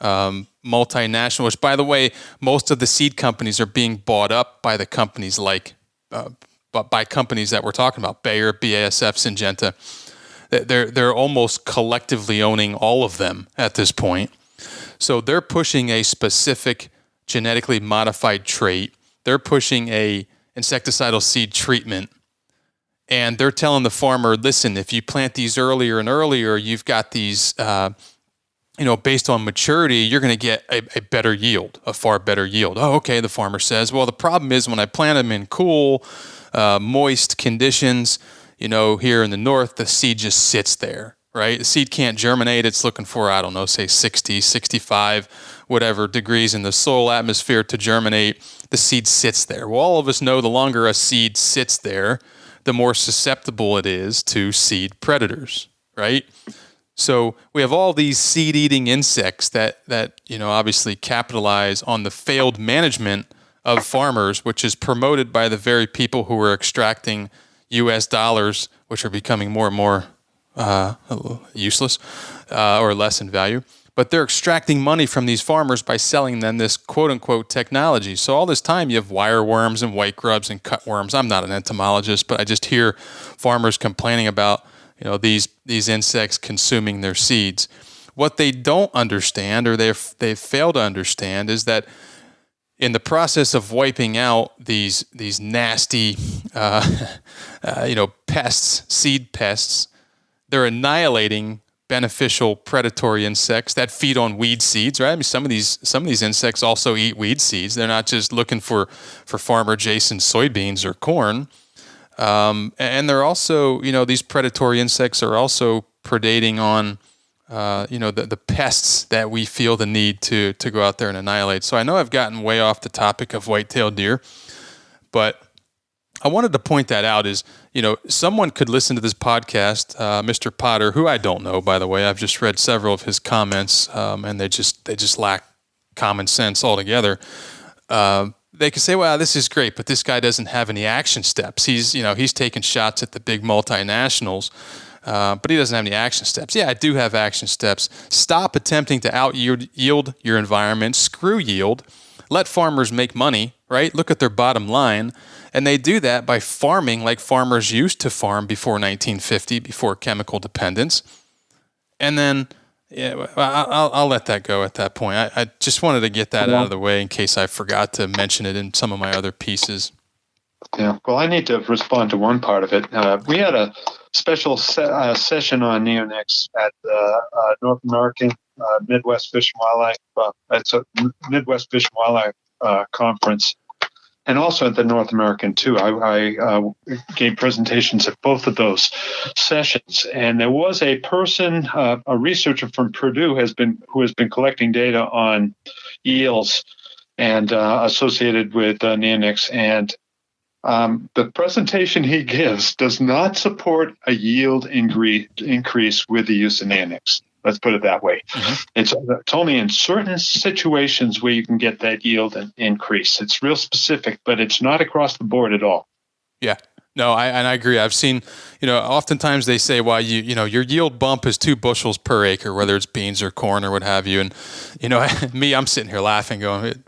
multinational, which, by the way, most of the seed companies are being bought up by the companies like by companies that we're talking about, Bayer, BASF, Syngenta. They're almost collectively owning all of them at this point. So they're pushing a specific genetically modified trait. They're pushing a insecticidal seed treatment. And they're telling the farmer, listen, if you plant these earlier and earlier, you've got these, based on maturity, you're going to get a better yield, a far better yield. Oh, okay, the farmer says. Well, the problem is when I plant them in cool, moist conditions, here in the north, the seed just sits there, right? The seed can't germinate. It's looking for, I don't know, say 60, 65, whatever degrees in the soil atmosphere to germinate. The seed sits there. Well, all of us know the longer a seed sits there, the more susceptible it is to seed predators, right? So we have all these seed-eating insects that obviously capitalize on the failed management of farmers, which is promoted by the very people who are extracting U.S. dollars, which are becoming more and more useless or less in value. But they're extracting money from these farmers by selling them this quote-unquote technology. So all this time you have wireworms and white grubs and cutworms. I'm not an entomologist, but I just hear farmers complaining about these insects consuming their seeds. What they don't understand, or they fail to understand, is that in the process of wiping out these nasty, pests, seed pests, they're annihilating beneficial predatory insects that feed on weed seeds, right? I mean, some of these insects also eat weed seeds. They're not just looking for Farmer Jason's soybeans or corn. And they're also, these predatory insects are also predating on the pests that we feel the need to go out there and annihilate. So I know I've gotten way off the topic of white-tailed deer, but I wanted to point that out is, someone could listen to this podcast, Mr. Potter, who I don't know, by the way. I've just read several of his comments, and they just lack common sense altogether. They could say, well, this is great, but this guy doesn't have any action steps. He's taking shots at the big multinationals, but he doesn't have any action steps. Yeah, I do have action steps. Stop attempting to out-yield your environment. Screw yield. Let farmers make money, right? Look at their bottom line. And they do that by farming like farmers used to farm before 1950, before chemical dependence. And then I'll let that go at that point. I just wanted to get that out of the way in case I forgot to mention it in some of my other pieces. Yeah, well, I need to respond to one part of it. We had a special session on neonics at the North American Midwest Fish and Wildlife. It's a Midwest Fish and Wildlife conference, and also at the North American too. I gave presentations at both of those sessions, and there was a person, a researcher from Purdue, who has been collecting data on yields and associated with neonics, and the presentation he gives does not support a yield increase with the use of neonics. Let's put it that way. Mm-hmm. It's only in certain situations where you can get that yield increase. It's real specific, but it's not across the board at all. Yeah. No, I agree. I've seen, oftentimes they say, well, your yield bump is 2 bushels per acre, whether it's beans or corn or what have you. And, I'm sitting here laughing going,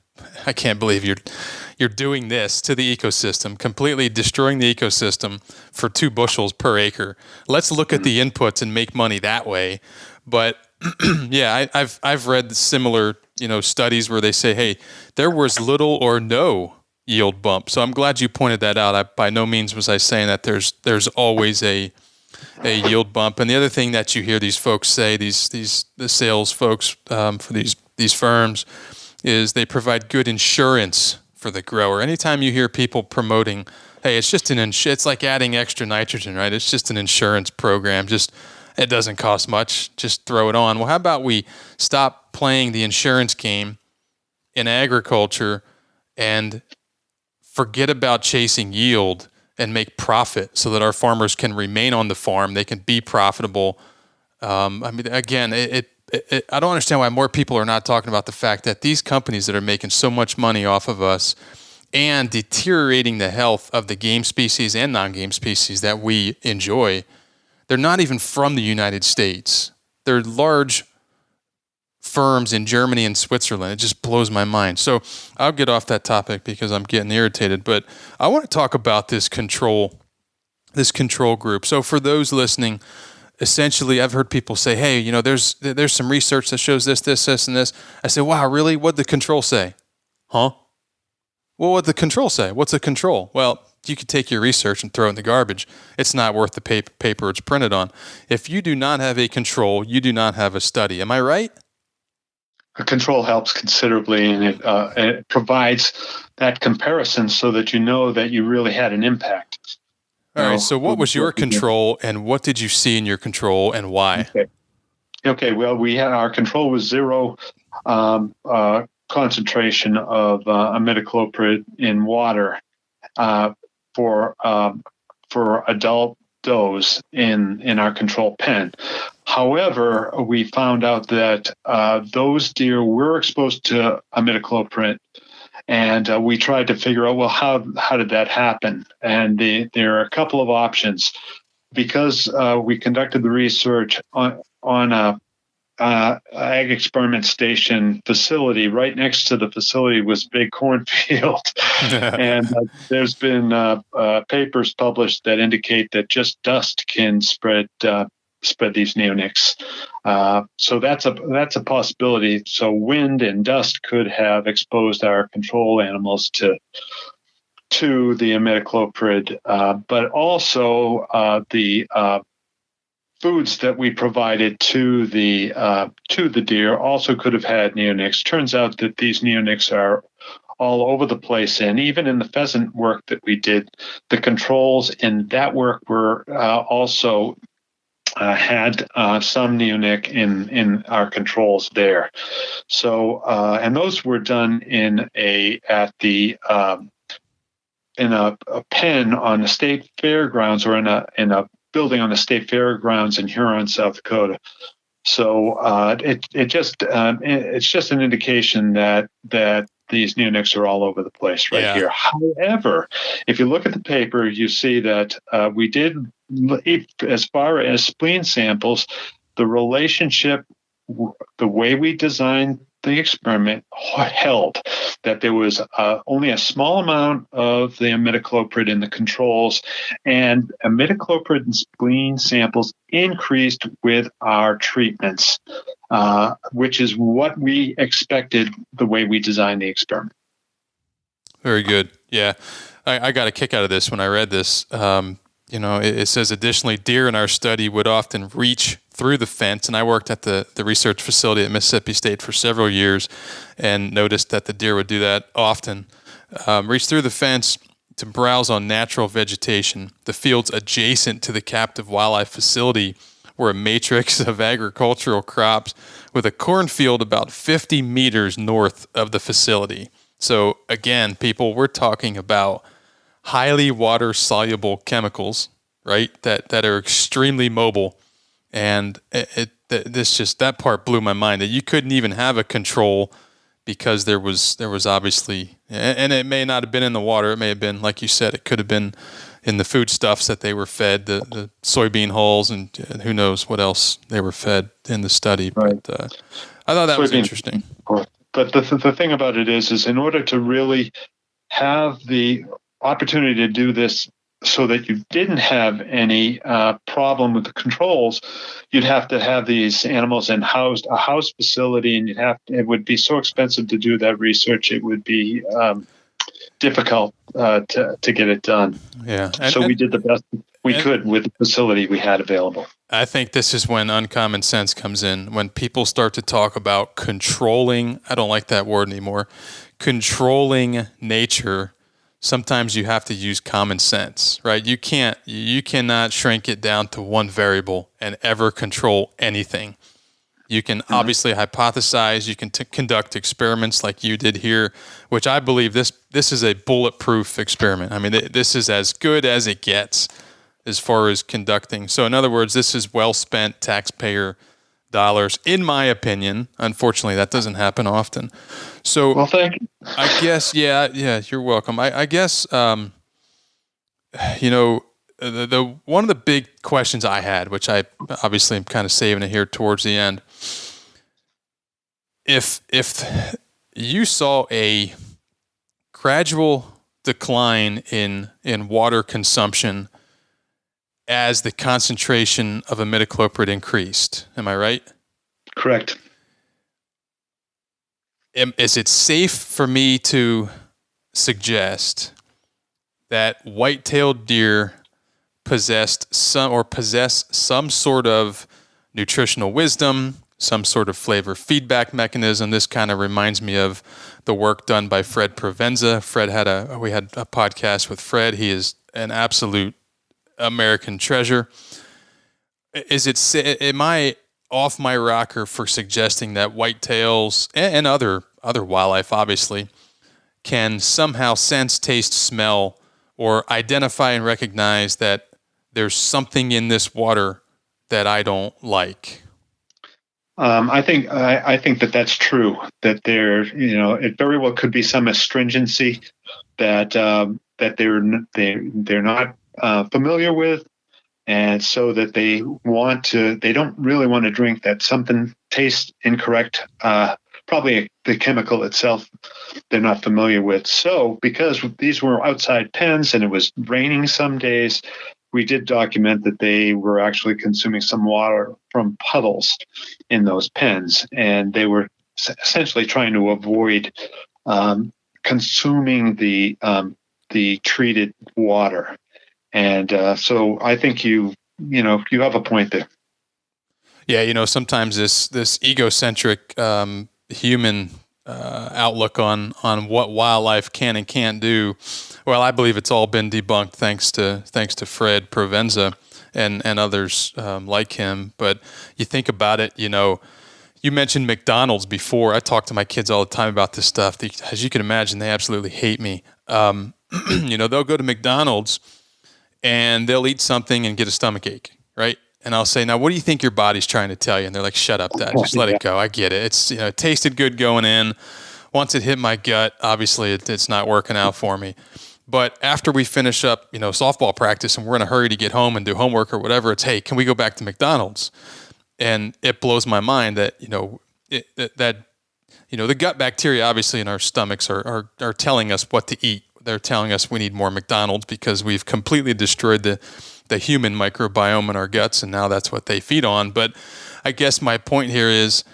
I can't believe you're doing this to the ecosystem, completely destroying the ecosystem for 2 bushels per acre. Let's look at the inputs and make money that way. But yeah, I've read similar, studies where they say, hey, there was little or no yield bump. So I'm glad you pointed that out. By no means was I saying that there's always a yield bump. And the other thing that you hear these folks say, the sales folks for these firms, is they provide good insurance for the grower. Anytime you hear people promoting, hey, it's just it's like adding extra nitrogen, right? It's just an insurance program. It doesn't cost much. Just throw it on. Well, how about we stop playing the insurance game in agriculture and forget about chasing yield and make profit so that our farmers can remain on the farm. They can be profitable. Again, I don't understand why more people are not talking about the fact that these companies that are making so much money off of us and deteriorating the health of the game species and non-game species that we enjoy, they're not even from the United States. They're large firms in Germany and Switzerland. It just blows my mind. So I'll get off that topic because I'm getting irritated. But I want to talk about this control group. So for those listening, essentially, I've heard people say, "Hey, there's some research that shows this, and this." I say, "Wow, really? What'd the control say?" Huh? Well, what'd the control say? What's a control? Well, you could take your research and throw it in the garbage. It's not worth the paper it's printed on. If you do not have a control, you do not have a study. Am I right? A control helps considerably, and it provides that comparison so that you know that you really had an impact. All right. So what was your control, and what did you see in your control, and why? Okay. Well, our control was zero concentration of imidacloprid in water for adult does in our control pen. However, we found out that those deer were exposed to imidacloprid, and we tried to figure out, well, how did that happen? And there are a couple of options. Because we conducted the research on a ag experiment station facility. Right next to the facility was a big cornfield. And there's been papers published that indicate that just dust can spread these neonics. So that's a possibility. So wind and dust could have exposed our control animals to the imidacloprid, but also the foods that we provided to the deer also could have had neonics. Turns out that these neonics are all over the place, and even in the pheasant work that we did, the controls in that work were also had some neonic in our controls there. So, and those were done in a pen on the state fairgrounds, or in a building on the state fairgrounds in Huron, South Dakota. So it's just an indication that these neonics are all over the place here. However, if you look at the paper, you see that we did, as far as spleen samples, the relationship, the way we designed the experiment held, that there was only a small amount of the imidacloprid in the controls, and imidacloprid and spleen samples increased with our treatments, which is what we expected the way we designed the experiment. Very good. Yeah. I got a kick out of this when I read this. It says, additionally, deer in our study would often reach through the fence, and I worked at the research facility at Mississippi State for several years and noticed that the deer would do that often, reach through the fence to browse on natural vegetation. The fields adjacent to the captive wildlife facility were a matrix of agricultural crops with a cornfield about 50 meters north of the facility. So again, people, we're talking about highly water-soluble chemicals, right, that are extremely mobile. And that part blew my mind, that you couldn't even have a control because there was obviously, and it may not have been in the water. It may have been, like you said, it could have been in the foodstuffs that they were fed, the soybean hulls, and who knows what else they were fed in the study. Right. But I thought that was interesting. But the thing about it is in order to really have the opportunity to do this so that you didn't have any problem with the controls, you'd have to have these animals in a house facility, and it would be so expensive to do that research. It would be difficult to get it done. Yeah. So we did the best we could with the facility we had available. I think this is when uncommon sense comes in. When people start to talk about controlling, I don't like that word anymore, controlling nature, sometimes you have to use common sense, right? You cannot shrink it down to one variable and ever control anything. You can obviously hypothesize, you can conduct experiments like you did here, which I believe this is a bulletproof experiment. I mean, this is as good as it gets as far as conducting. So in other words, this is well-spent taxpayer dollars, in my opinion. Unfortunately, that doesn't happen often. So, well, thank you. I guess, yeah, you're welcome. I guess, the one of the big questions I had, which I obviously am kind of saving it here towards the end. if you saw a gradual decline in water consumption as the concentration of imidacloprid increased, am I right? Correct. Is it safe for me to suggest that white-tailed deer possess some sort of nutritional wisdom, some sort of flavor feedback mechanism? This kind of reminds me of the work done by Fred Provenza. We had a podcast with Fred. He is an absolute American treasure. Am I off my rocker for suggesting that whitetails and other wildlife obviously can somehow sense, taste, smell, or identify and recognize that there's something in this water that I don't like? I think that that's true. That it very well could be some astringency that they're not familiar with, and so that they don't really want to drink that. Something tastes incorrect. Probably the chemical itself they're not familiar with. So because these were outside pens and it was raining some days, we did document that they were actually consuming some water from puddles in those pens, and they were essentially trying to avoid consuming the treated water. And so I think you have a point there. Yeah, sometimes this egocentric human outlook on what wildlife can and can't do. Well, I believe it's all been debunked thanks to Fred Provenza and others like him. But you think about it, you mentioned McDonald's before. I talk to my kids all the time about this stuff. As you can imagine, they absolutely hate me. They'll go to McDonald's and they'll eat something and get a stomachache, right? And I'll say, now, what do you think your body's trying to tell you? And they're like, shut up, Dad. Just let it go. I get it. It's, it tasted good going in. Once it hit my gut, obviously it's not working out for me. But after we finish up, softball practice and we're in a hurry to get home and do homework or whatever, it's, hey, can we go back to McDonald's? And it blows my mind that, the gut bacteria obviously in our stomachs are telling us what to eat. They're telling us we need more McDonald's because we've completely destroyed the human microbiome in our guts, and now that's what they feed on. But I guess my point here is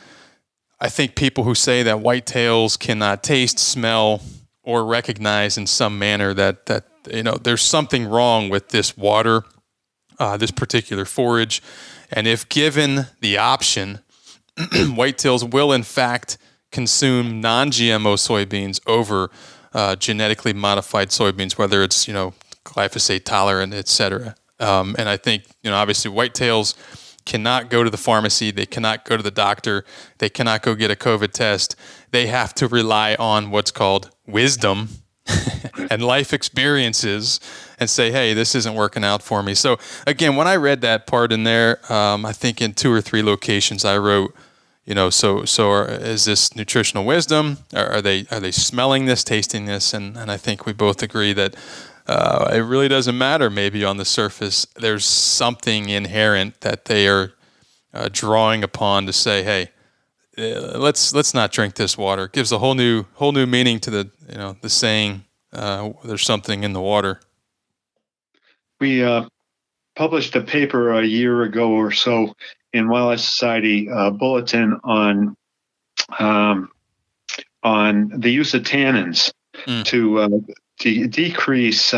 I think people who say that whitetails cannot taste, smell, or recognize in some manner that there's something wrong with this water, this particular forage. And if given the option, whitetails will in fact consume non-GMO soybeans over genetically modified soybeans, whether it's, glyphosate tolerant, et cetera. And I think, obviously whitetails cannot go to the pharmacy. They cannot go to the doctor. They cannot go get a COVID test. They have to rely on what's called wisdom and life experiences and say, hey, this isn't working out for me. So again, when I read that part in there, I think in 2 or 3 locations I wrote, is this nutritional wisdom? Are they smelling this, tasting this? And I think we both agree that it really doesn't matter. Maybe on the surface, there's something inherent that they are drawing upon to say, hey, let's not drink this water. It gives a whole new meaning to the saying, there's something in the water. We published a paper a year ago or so in Wildlife Society bulletin on the use of tannins to decrease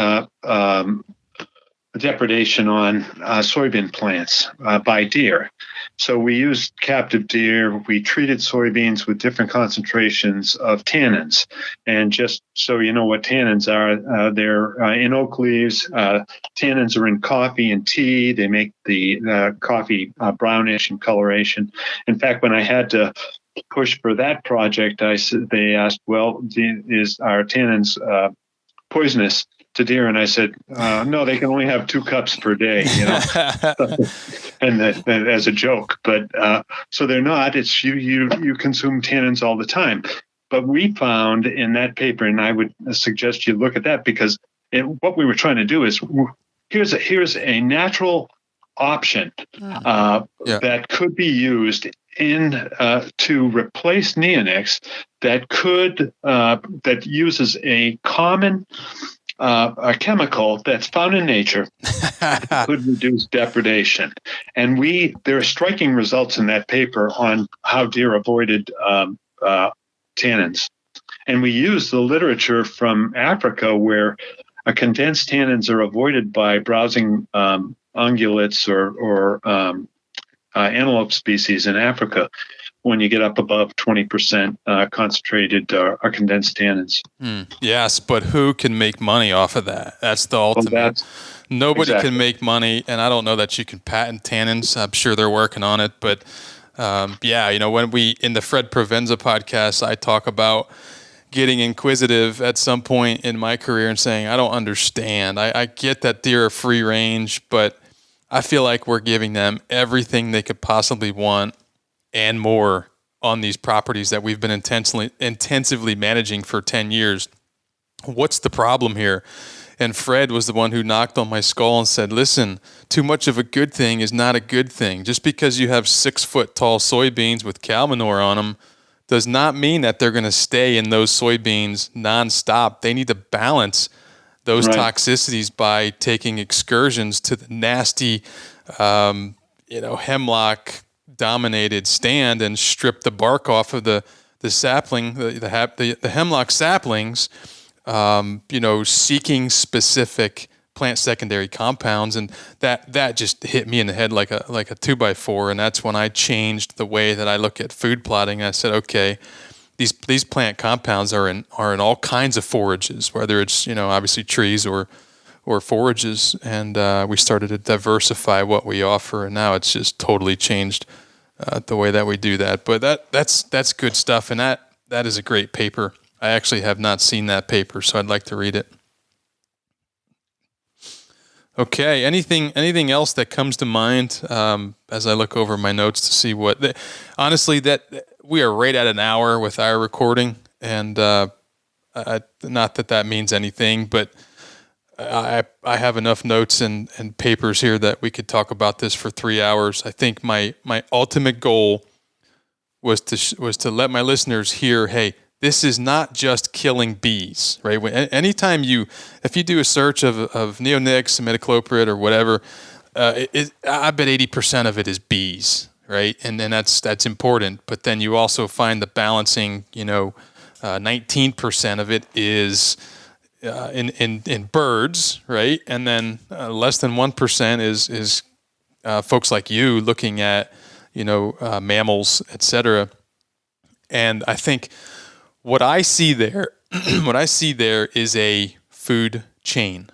depredation on soybean plants by deer. So we used captive deer. We treated soybeans with different concentrations of tannins. And just so you know what tannins are, they're in oak leaves. Tannins are in coffee and tea. They make the coffee brownish in coloration. In fact, when I had to push for that project, they asked, well, is our tannins poisonous to deer? And I said, no, they can only have 2 cups per day, and as a joke. But so they're not. It's you consume tannins all the time. But we found in that paper, and I would suggest you look at that, because what we were trying to do is here's a natural option that could be used in to replace neonics that uses a common a chemical that's found in nature that could reduce depredation. And there are striking results in that paper on how deer avoided tannins. And we use the literature from Africa where condensed tannins are avoided by browsing ungulates or antelope species in Africa when you get up above 20% concentrated or condensed tannins. Yes, but who can make money off of that? That's the ultimate. Nobody exactly. can make money, and I don't know that you can patent tannins. I'm sure they're working on it, but when we in the Fred Provenza podcast, I talk about getting inquisitive at some point in my career and saying, I don't understand. I get that deer are free range, but I feel like we're giving them everything they could possibly want and more on these properties that we've been intensively managing for 10 years. What's the problem here? And Fred was the one who knocked on my skull and said, listen, too much of a good thing is not a good thing. Just because you have 6-foot tall soybeans with cow manure on them does not mean that they're going to stay in those soybeans nonstop. They need to balance those toxicities by taking excursions to the nasty, hemlock dominated stand and strip the bark off of the sapling, the hemlock saplings, seeking specific plant secondary compounds, and that just hit me in the head like a 2x4, and that's when I changed the way that I look at food plotting. I said, okay, these plant compounds are in all kinds of forages, whether it's obviously trees or forages, and we started to diversify what we offer, and now it's just totally changed the way that we do that. But that's good stuff, and that is a great paper. I actually have not seen that paper, so I'd like to read it. Okay. Anything else that comes to mind as I look over my notes to see what? Honestly, that we are right at an hour with our recording, and not that means anything, but I have enough notes and papers here that we could talk about this for 3 hours. I think my ultimate goal was to let my listeners hear, hey, this is not just killing bees, right? Anytime if you do a search of neonics, imidacloprid, or whatever, I bet 80% of it is bees, right? And then that's important. But then you also find the balancing, 19% of it is in birds, right? And then less than 1% is folks like you looking at, mammals, et cetera. And I think what I see there is a food chain,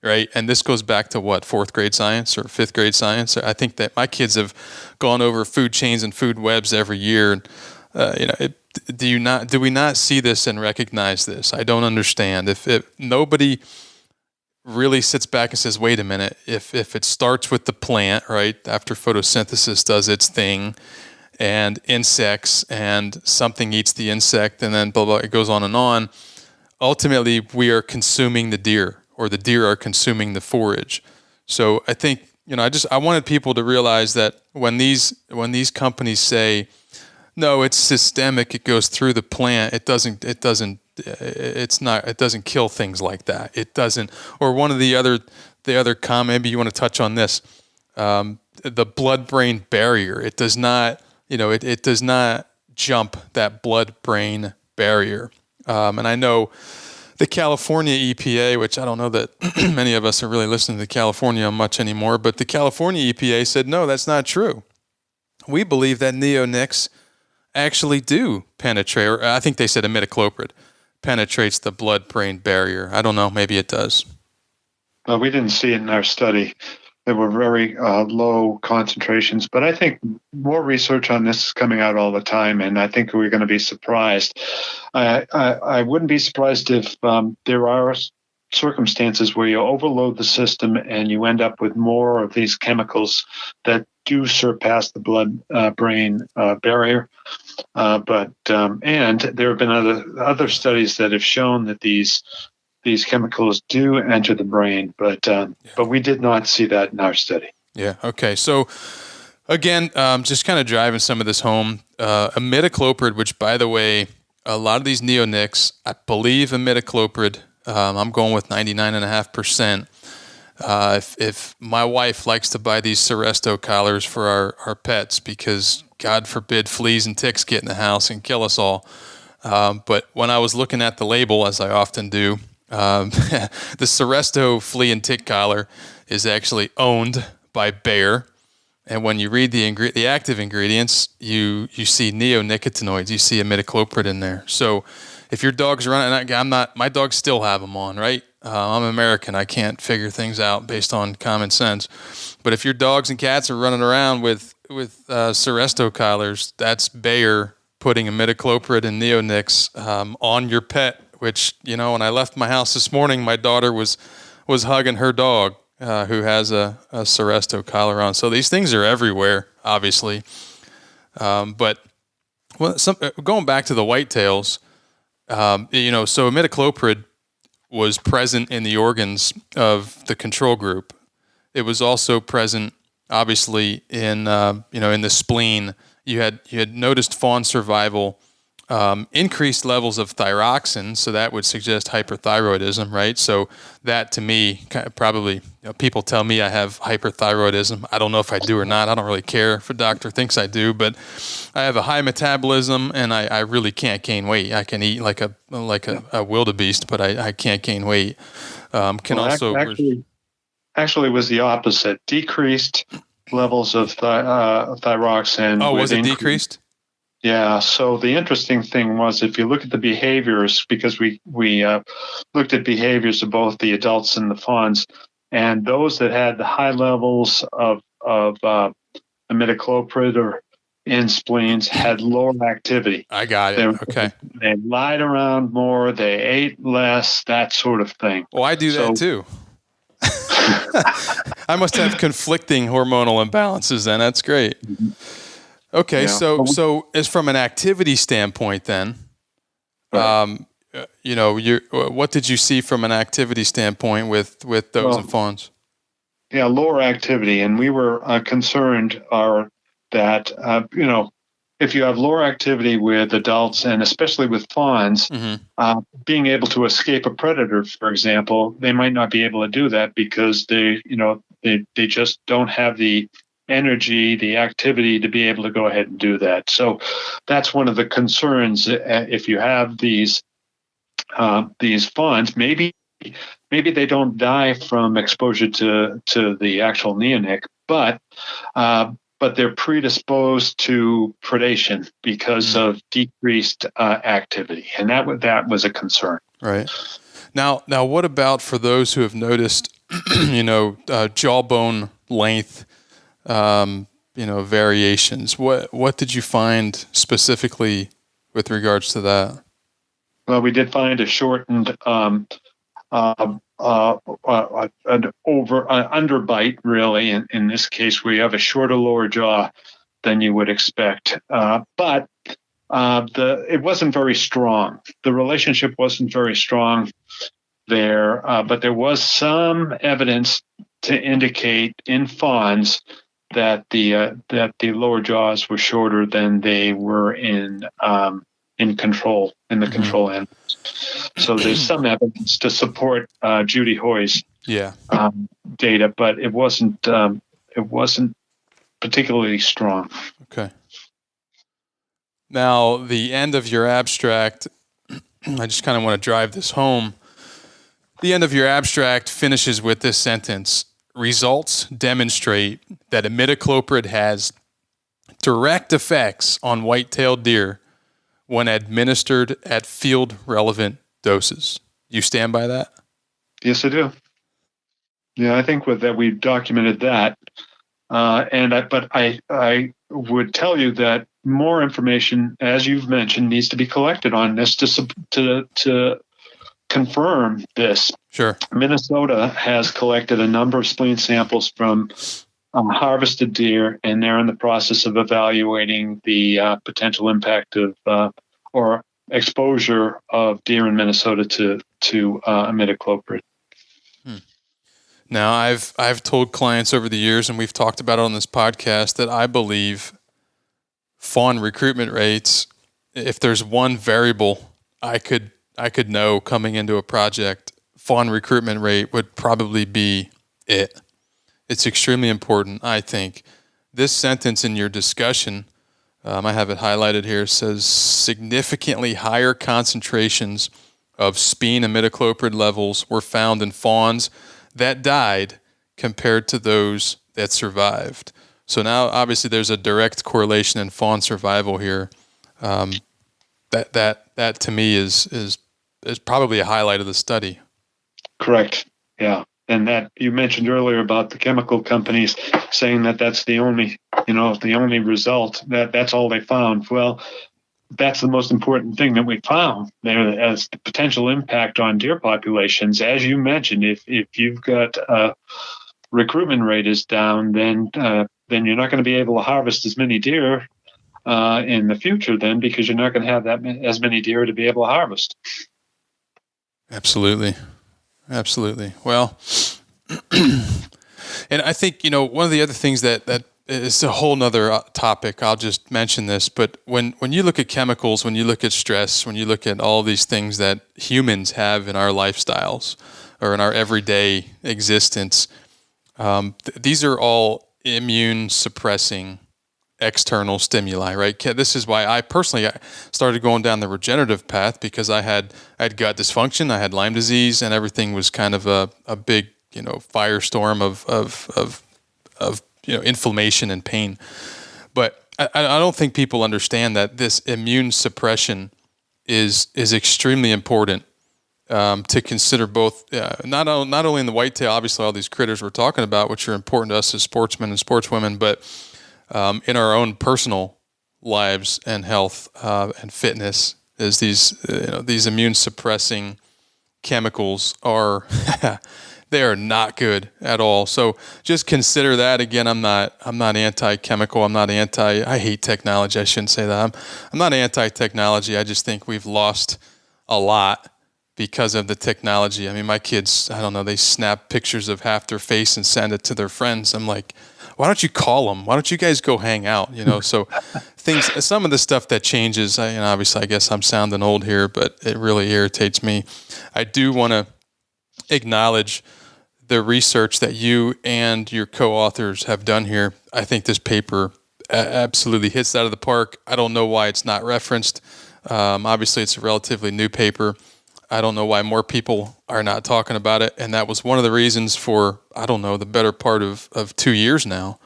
right? And this goes back to what, 4th grade science or 5th grade science? I think that my kids have gone over food chains and food webs every year. Do we not see this and recognize this? I don't understand. If nobody really sits back and says, wait a minute, if it starts with the plant, right, after photosynthesis does its thing, and insects, and something eats the insect, and then blah, blah, it goes on and on. Ultimately, we are consuming the deer, or the deer are consuming the forage. So I think, I wanted people to realize that when these companies say, no, it's systemic, it goes through the plant, it doesn't kill things like that. It doesn't, or one of the other comment, maybe you want to touch on this, the blood-brain barrier. It does not, it does not jump that blood-brain barrier. And I know the California EPA, which I don't know that many of us are really listening to California much anymore, but the California EPA said, no, that's not true. We believe that neonics actually do penetrate, or I think they said imidacloprid penetrates the blood-brain barrier. I don't know, maybe it does. We didn't see it in our study. There were very low concentrations, but I think more research on this is coming out all the time, and I think we're going to be surprised. I wouldn't be surprised if there are circumstances where you overload the system and you end up with more of these chemicals that do surpass the blood-brain barrier. And there have been other studies that have shown that these chemicals do enter the brain, but we did not see that in our study. Yeah. Okay. So Again, just kind of driving some of this home. Imidacloprid, which, by the way, a lot of these neonics, I believe imidacloprid, I'm going with 99.5%. If my wife likes to buy these Seresto collars for our pets because, God forbid, fleas and ticks get in the house and kill us all. But when I was looking at the label, as I often do, the Seresto flea and tick collar is actually owned by Bayer. And when you read the active ingredients, you see neonicotinoids, you see imidacloprid in there. So if your dog's running, my dogs still have them on, right? I'm American. I can't figure things out based on common sense. But if your dogs and cats are running around with Seresto collars, that's Bayer putting imidacloprid and neonics on your pet. Which, when I left my house this morning, my daughter was hugging her dog who has a Seresto collar on. So these things are everywhere, obviously. But going back to the whitetails, so imidacloprid was present in the organs of the control group. It was also present, obviously, in in the spleen. You had noticed fawn survival, increased levels of thyroxine, so that would suggest hyperthyroidism, right? So that, to me, probably, people tell me I have hyperthyroidism. I don't know if I do or not. I don't really care if a doctor thinks I do, but I have a high metabolism, and I really can't gain weight. I can eat like a wildebeest, but I can't gain weight. Actually, it was the opposite. Decreased levels of thyroxine. Oh, was it decreased? Yeah. So the interesting thing was, if you look at the behaviors, because we looked at behaviors of both the adults and the fawns, and those that had the high levels of imidacloprid or in spleens had lower activity. I got it. Okay. They lied around more. They ate less. That sort of thing. Well, I do that too. I must have conflicting hormonal imbalances then. That's great. Okay, yeah. So as from an activity standpoint, then, right. What did you see from an activity standpoint with those and fawns? Yeah, lower activity, and we were concerned that if you have lower activity with adults and especially with fawns, being able to escape a predator, for example, they might not be able to do that because they just don't have the energy, the activity to be able to go ahead and do that. So that's one of the concerns. If you have these fawns, maybe they don't die from exposure to the actual neonic, but they're predisposed to predation because of decreased activity, and that was a concern. Right. Now, what about for those who have noticed, jawbone length? Variations. What did you find specifically with regards to that? Well, we did find a shortened an underbite, really. In this case, we have a shorter lower jaw than you would expect, but it wasn't very strong. The relationship wasn't very strong there, but there was some evidence to indicate in fawns that the lower jaws were shorter than they were in control, in the control animals. So there's some evidence to support Judy Hoy's data, but it wasn't particularly strong. Okay. Now, the end of your abstract, I just kind of want to drive this home. The end of your abstract finishes with this sentence: results demonstrate that imidacloprid has direct effects on white-tailed deer when administered at field-relevant doses. You stand by that? Yes, I do. Yeah, I think that we've documented that. But I would tell you that more information, as you've mentioned, needs to be collected on this to confirm this. Sure. Minnesota has collected a number of spleen samples from harvested deer, and they're in the process of evaluating the potential impact of or exposure of deer in Minnesota to imidacloprid. Now, I've told clients over the years, and we've talked about it on this podcast, that I believe fawn recruitment rates, if there's one variable I could know coming into a project, fawn recruitment rate would probably be it. It's extremely important, I think. This sentence in your discussion, I have it highlighted here, says significantly higher concentrations of spene and imidacloprid levels were found in fawns that died compared to those that survived. So now, obviously, there's a direct correlation in fawn survival here. That to me is probably a highlight of the study. Correct. Yeah. And that you mentioned earlier about the chemical companies saying that that's the only result, that's all they found. Well, that's the most important thing that we found there as the potential impact on deer populations. As you mentioned, if you've got recruitment rate is down, then you're not going to be able to harvest as many deer in the future then, because you're not going to have as many deer to be able to harvest. Absolutely. Well, and I think, one of the other things that is a whole nother topic, I'll just mention this, but when you look at chemicals, when you look at stress, when you look at all these things that humans have in our lifestyles or in our everyday existence, these are all immune suppressing external stimuli, right? This is why I personally started going down the regenerative path, because I had gut dysfunction, I had Lyme disease, and everything was kind of a big, firestorm of inflammation and pain. But I don't think people understand that this immune suppression is extremely important to consider, both not only in the whitetail, obviously all these critters we're talking about, which are important to us as sportsmen and sportswomen, but in our own personal lives and health and fitness, is these immune suppressing chemicals are they are not good at all. So just consider that. Again, I'm not anti-chemical. I hate technology. I shouldn't say that. I'm not anti-technology. I just think we've lost a lot because of the technology. I mean, my kids, I don't know, they snap pictures of half their face and send it to their friends. I'm like, why don't you call them? Why don't you guys go hang out? So some of the stuff that changes, obviously I guess I'm sounding old here, but it really irritates me. I do want to acknowledge the research that you and your co-authors have done here. I think this paper absolutely hits that out of the park. I don't know why it's not referenced. Obviously it's a relatively new paper. I don't know why more people are not talking about it. And that was one of the reasons for, the better part of 2 years now.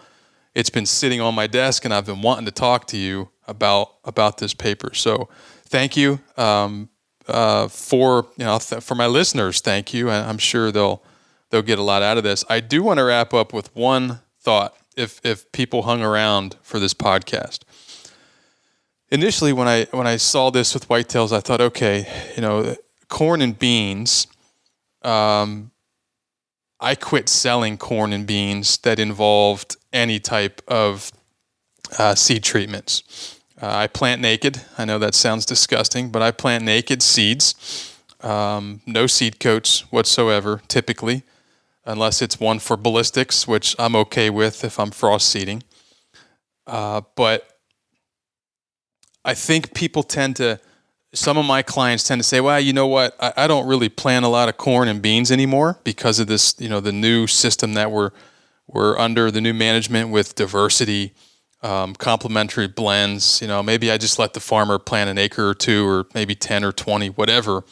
It's been sitting on my desk, and I've been wanting to talk to you about this paper. So thank you for my listeners. Thank you. I'm sure they'll get a lot out of this. I do want to wrap up with one thought. If people hung around for this podcast, initially when I saw this with whitetails, I thought, okay, corn and beans, I quit selling corn and beans that involved any type of seed treatments. I plant naked. I know that sounds disgusting, but I plant naked seeds, no seed coats whatsoever, typically, unless it's one for ballistics, which I'm okay with if I'm frost seeding. But I think some of my clients tend to say, well, you know what, I don't really plant a lot of corn and beans anymore because of this, the new system that we're under, the new management with diversity, complementary blends. Maybe I just let the farmer plant an acre or two, or maybe 10 or 20, whatever.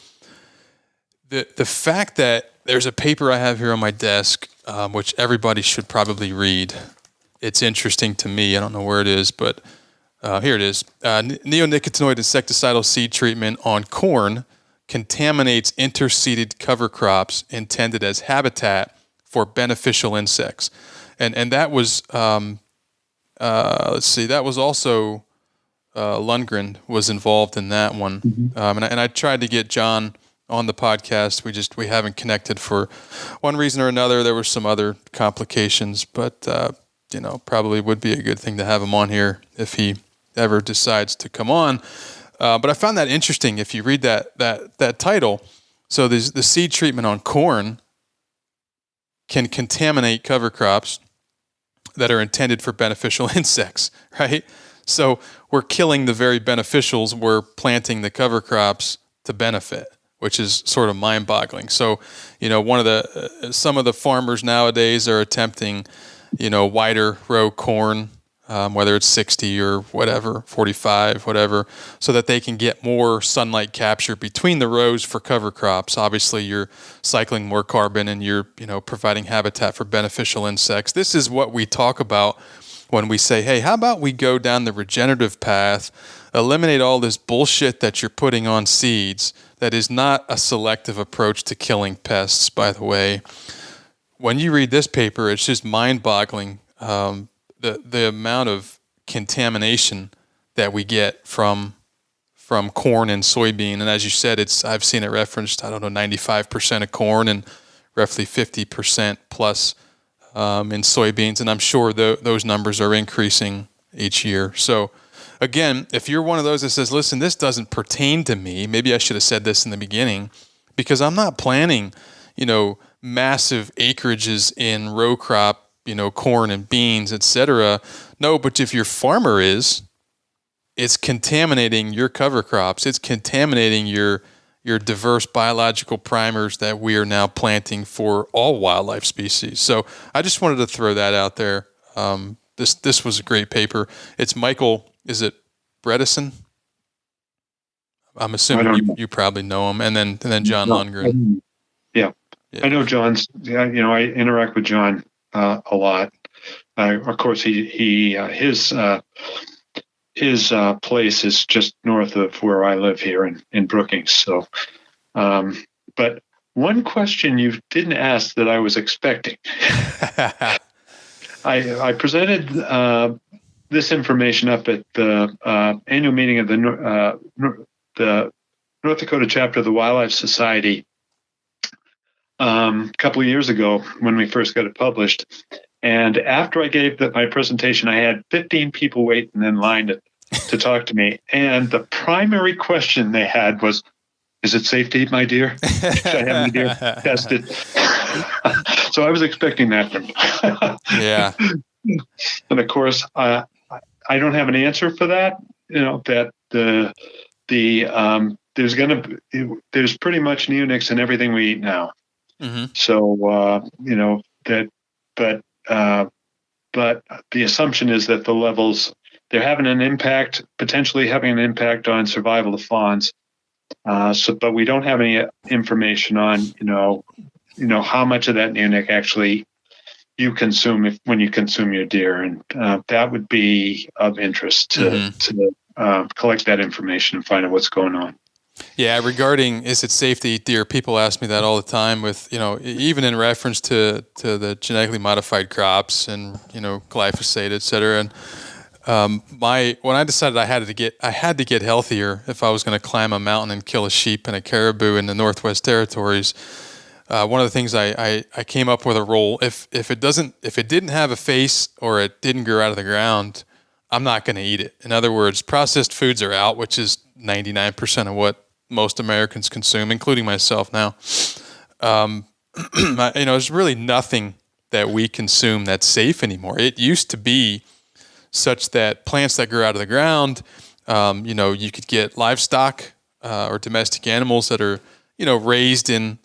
The fact that there's a paper I have here on my desk, which everybody should probably read. It's interesting to me. I don't know where it is, but here it is. Neonicotinoid insecticidal seed treatment on corn contaminates interseeded cover crops intended as habitat for beneficial insects. And that was, that was also, Lundgren was involved in that one. Mm-hmm. And I tried to get John on the podcast. We haven't connected for one reason or another. There were some other complications, but, probably would be a good thing to have him on here if he ever decides to come on. But I found that interesting. If you read that title, so there's the seed treatment on corn, can contaminate cover crops that are intended for beneficial insects, right? So we're killing the very beneficials we're planting the cover crops to benefit, which is sort of mind-boggling. So, some of the farmers nowadays are attempting, wider row corn, whether it's 60 or whatever, 45, whatever, so that they can get more sunlight capture between the rows for cover crops. Obviously, you're cycling more carbon and you're, providing habitat for beneficial insects. This is what we talk about when we say, hey, how about we go down the regenerative path, eliminate all this bullshit that you're putting on seeds that is not a selective approach to killing pests, by the way. When you read this paper, it's just mind-boggling, the amount of contamination that we get from corn and soybean. And as you said, I've seen it referenced, 95% of corn and roughly 50% plus in soybeans. And I'm sure those numbers are increasing each year. So again, if you're one of those that says, listen, this doesn't pertain to me, maybe I should have said this in the beginning, because I'm not planning, massive acreages in row crop, corn and beans, etc. No, but if your farmer is, it's contaminating your cover crops. It's contaminating your diverse biological primers that we are now planting for all wildlife species. So I just wanted to throw that out there. This was a great paper. It's Michael, is it Bredesen? I'm assuming you probably know him. And then John Lundgren. Yeah. I know John's. I interact with John a lot. Of course, his place is just north of where I live here in Brookings. So, but one question you didn't ask that I was expecting. I presented this information up at the annual meeting of the North Dakota chapter of the Wildlife Society a couple of years ago when we first got it published. And after I gave my presentation, I had 15 people waiting in line to talk to me. And the primary question they had was, is it safe to eat my deer? Should I have my deer tested? So I was expecting that from you. Yeah. And of course, I don't have an answer for that. That there's pretty much neonics in everything we eat now. Mm-hmm. So but the assumption is that the levels they're having an impact, potentially having an impact on survival of fawns. But we don't have any information on how much of that neonic actually you consume when you consume your deer, and that would be of interest to collect that information and find out what's going on. Yeah, regarding is it safe to eat deer, people ask me that all the time with, even in reference to the genetically modified crops and, glyphosate, et cetera. And when I decided I had to get healthier if I was going to climb a mountain and kill a sheep and a caribou in the Northwest Territories, one of the things I came up with a rule, if it didn't have a face or it didn't grow out of the ground, I'm not going to eat it. In other words, processed foods are out, which is 99% of what most Americans consume, including myself now. There's really nothing that we consume that's safe anymore. It used to be such that plants that grow out of the ground, you could get livestock or domestic animals that are, raised in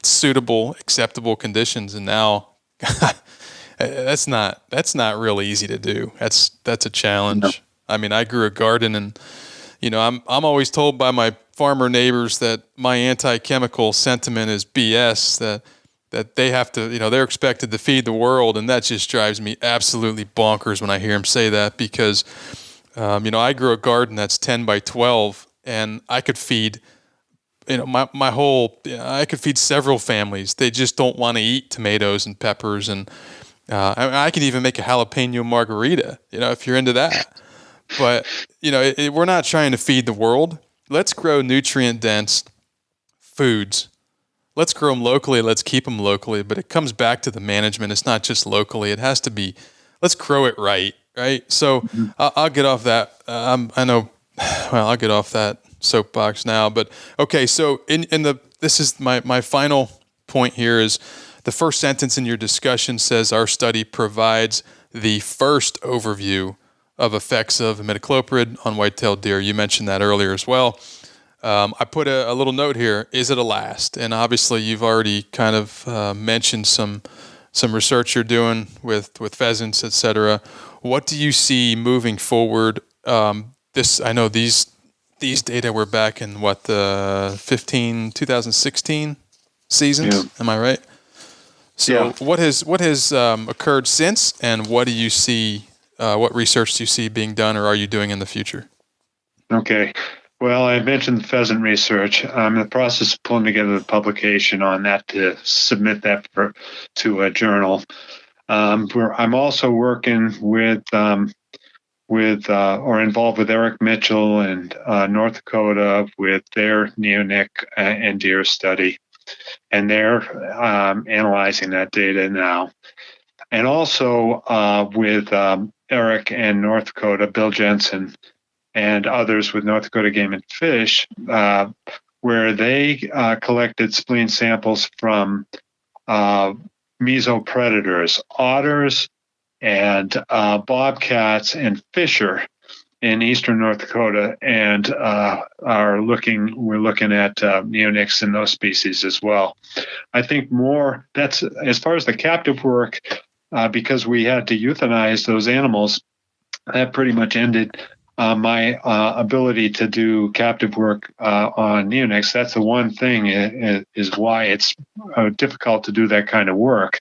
suitable, acceptable conditions. And now that's not really easy to do. That's a challenge. No. I mean, I grew a garden and, I'm always told by my farmer neighbors that my anti-chemical sentiment is BS, that they have to, they're expected to feed the world. And that just drives me absolutely bonkers when I hear them say that because, I grew a garden that's 10 by 12 and I could feed, I could feed several families. They just don't want to eat tomatoes and peppers. And I could even make a jalapeno margarita, if you're into that. But, we're not trying to feed the world. Let's grow nutrient-dense foods. Let's grow them locally. Let's keep them locally. But it comes back to the management. It's not just locally. It has to be, let's grow it right? So I'll get off that. I'll get off that soapbox now. But, okay, so this is my final point here is The first sentence in your discussion says our study provides the first overview of effects of imidacloprid on white-tailed deer. You mentioned that earlier as well. I put a little note here, is it a last? And obviously you've already kind of mentioned some research you're doing with pheasants, et cetera. What do you see moving forward? I know these data were back in the 2016 seasons. Yeah. Am I right? So yeah. What has occurred since, and what do you see? What research do you see being done, or are you doing in the future? Okay. Well, I mentioned the pheasant research. I'm in the process of pulling together the publication on that to submit that to a journal. I'm also working with or involved with Eric Mitchell and North Dakota with their neonic and deer study, and they're analyzing that data now. And also with Eric and North Dakota, Bill Jensen, and others with North Dakota Game and Fish, where they collected spleen samples from mesopredators, otters, and bobcats and fisher in eastern North Dakota, and we're looking at neonics in those species as well. I think that's as far as the captive work, because we had to euthanize those animals. That pretty much ended my ability to do captive work on neonics. That's the one thing is why it's difficult to do that kind of work,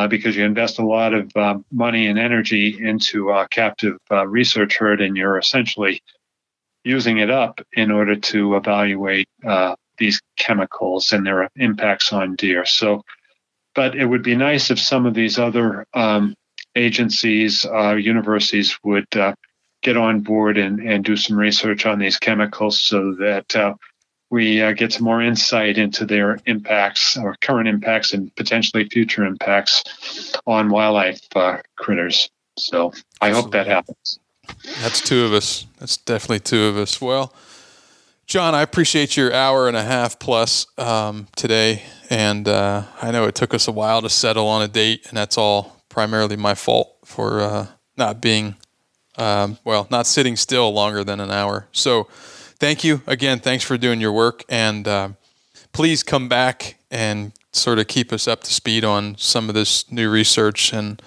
because you invest a lot of money and energy into captive research herd, and you're essentially using it up in order to evaluate these chemicals and their impacts on deer. So, but it would be nice if some of these other agencies, universities would get on board and do some research on these chemicals so that we get some more insight into their impacts or current impacts and potentially future impacts on wildlife critters. So I hope that happens. That's two of us. That's definitely two of us. Well, John, I appreciate your hour and a half plus today. And I know it took us a while to settle on a date, and that's all primarily my fault for not being not sitting still longer than an hour. So thank you again. Thanks for doing your work. And please come back and sort of keep us up to speed on some of this new research. And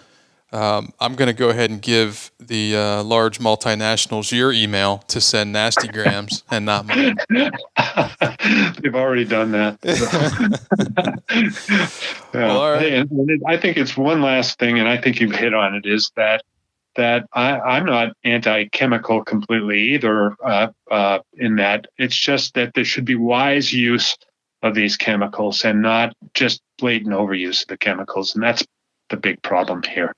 I'm going to go ahead and give the large multinationals your email to send nasty grams and not mine. They've already done that. Well, all right. And I think it's one last thing, and I think you've hit on it, is that I'm not anti-chemical completely either, in that it's just that there should be wise use of these chemicals and not just blatant overuse of the chemicals. And that's the big problem here.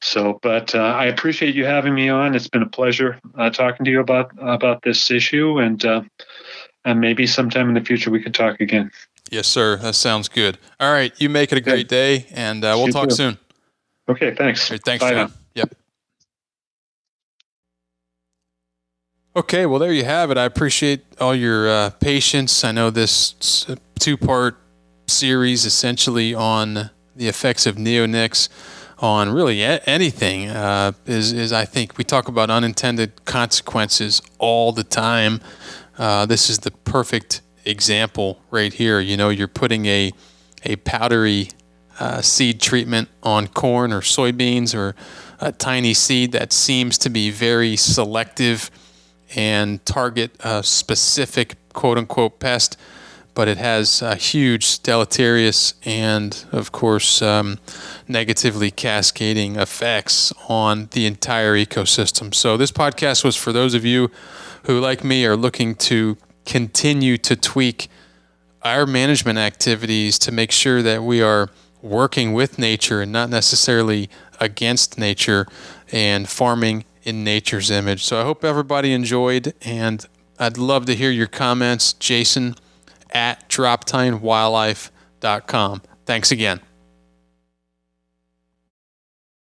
So, but I appreciate you having me on. It's been a pleasure talking to you about this issue, and maybe sometime in the future we could talk again. Yes, sir. That sounds good. All right. You make it a great day, and we'll talk soon. Okay, thanks. Right, thanks, John. Yep. Okay, well, there you have it. I appreciate all your patience. I know this two-part series essentially on the effects of neonics on really anything is I think we talk about unintended consequences all the time. This is the perfect example right here. You know, you're putting a powdery seed treatment on corn or soybeans, or a tiny seed that seems to be very selective and target a specific quote-unquote pest, but it has huge deleterious and, of course, negatively cascading effects on the entire ecosystem. So this podcast was for those of you who, like me, are looking to continue to tweak our management activities to make sure that we are working with nature and not necessarily against nature, and farming in nature's image. So I hope everybody enjoyed, and I'd love to hear your comments. Jason at droptinewildlife.com. Thanks again.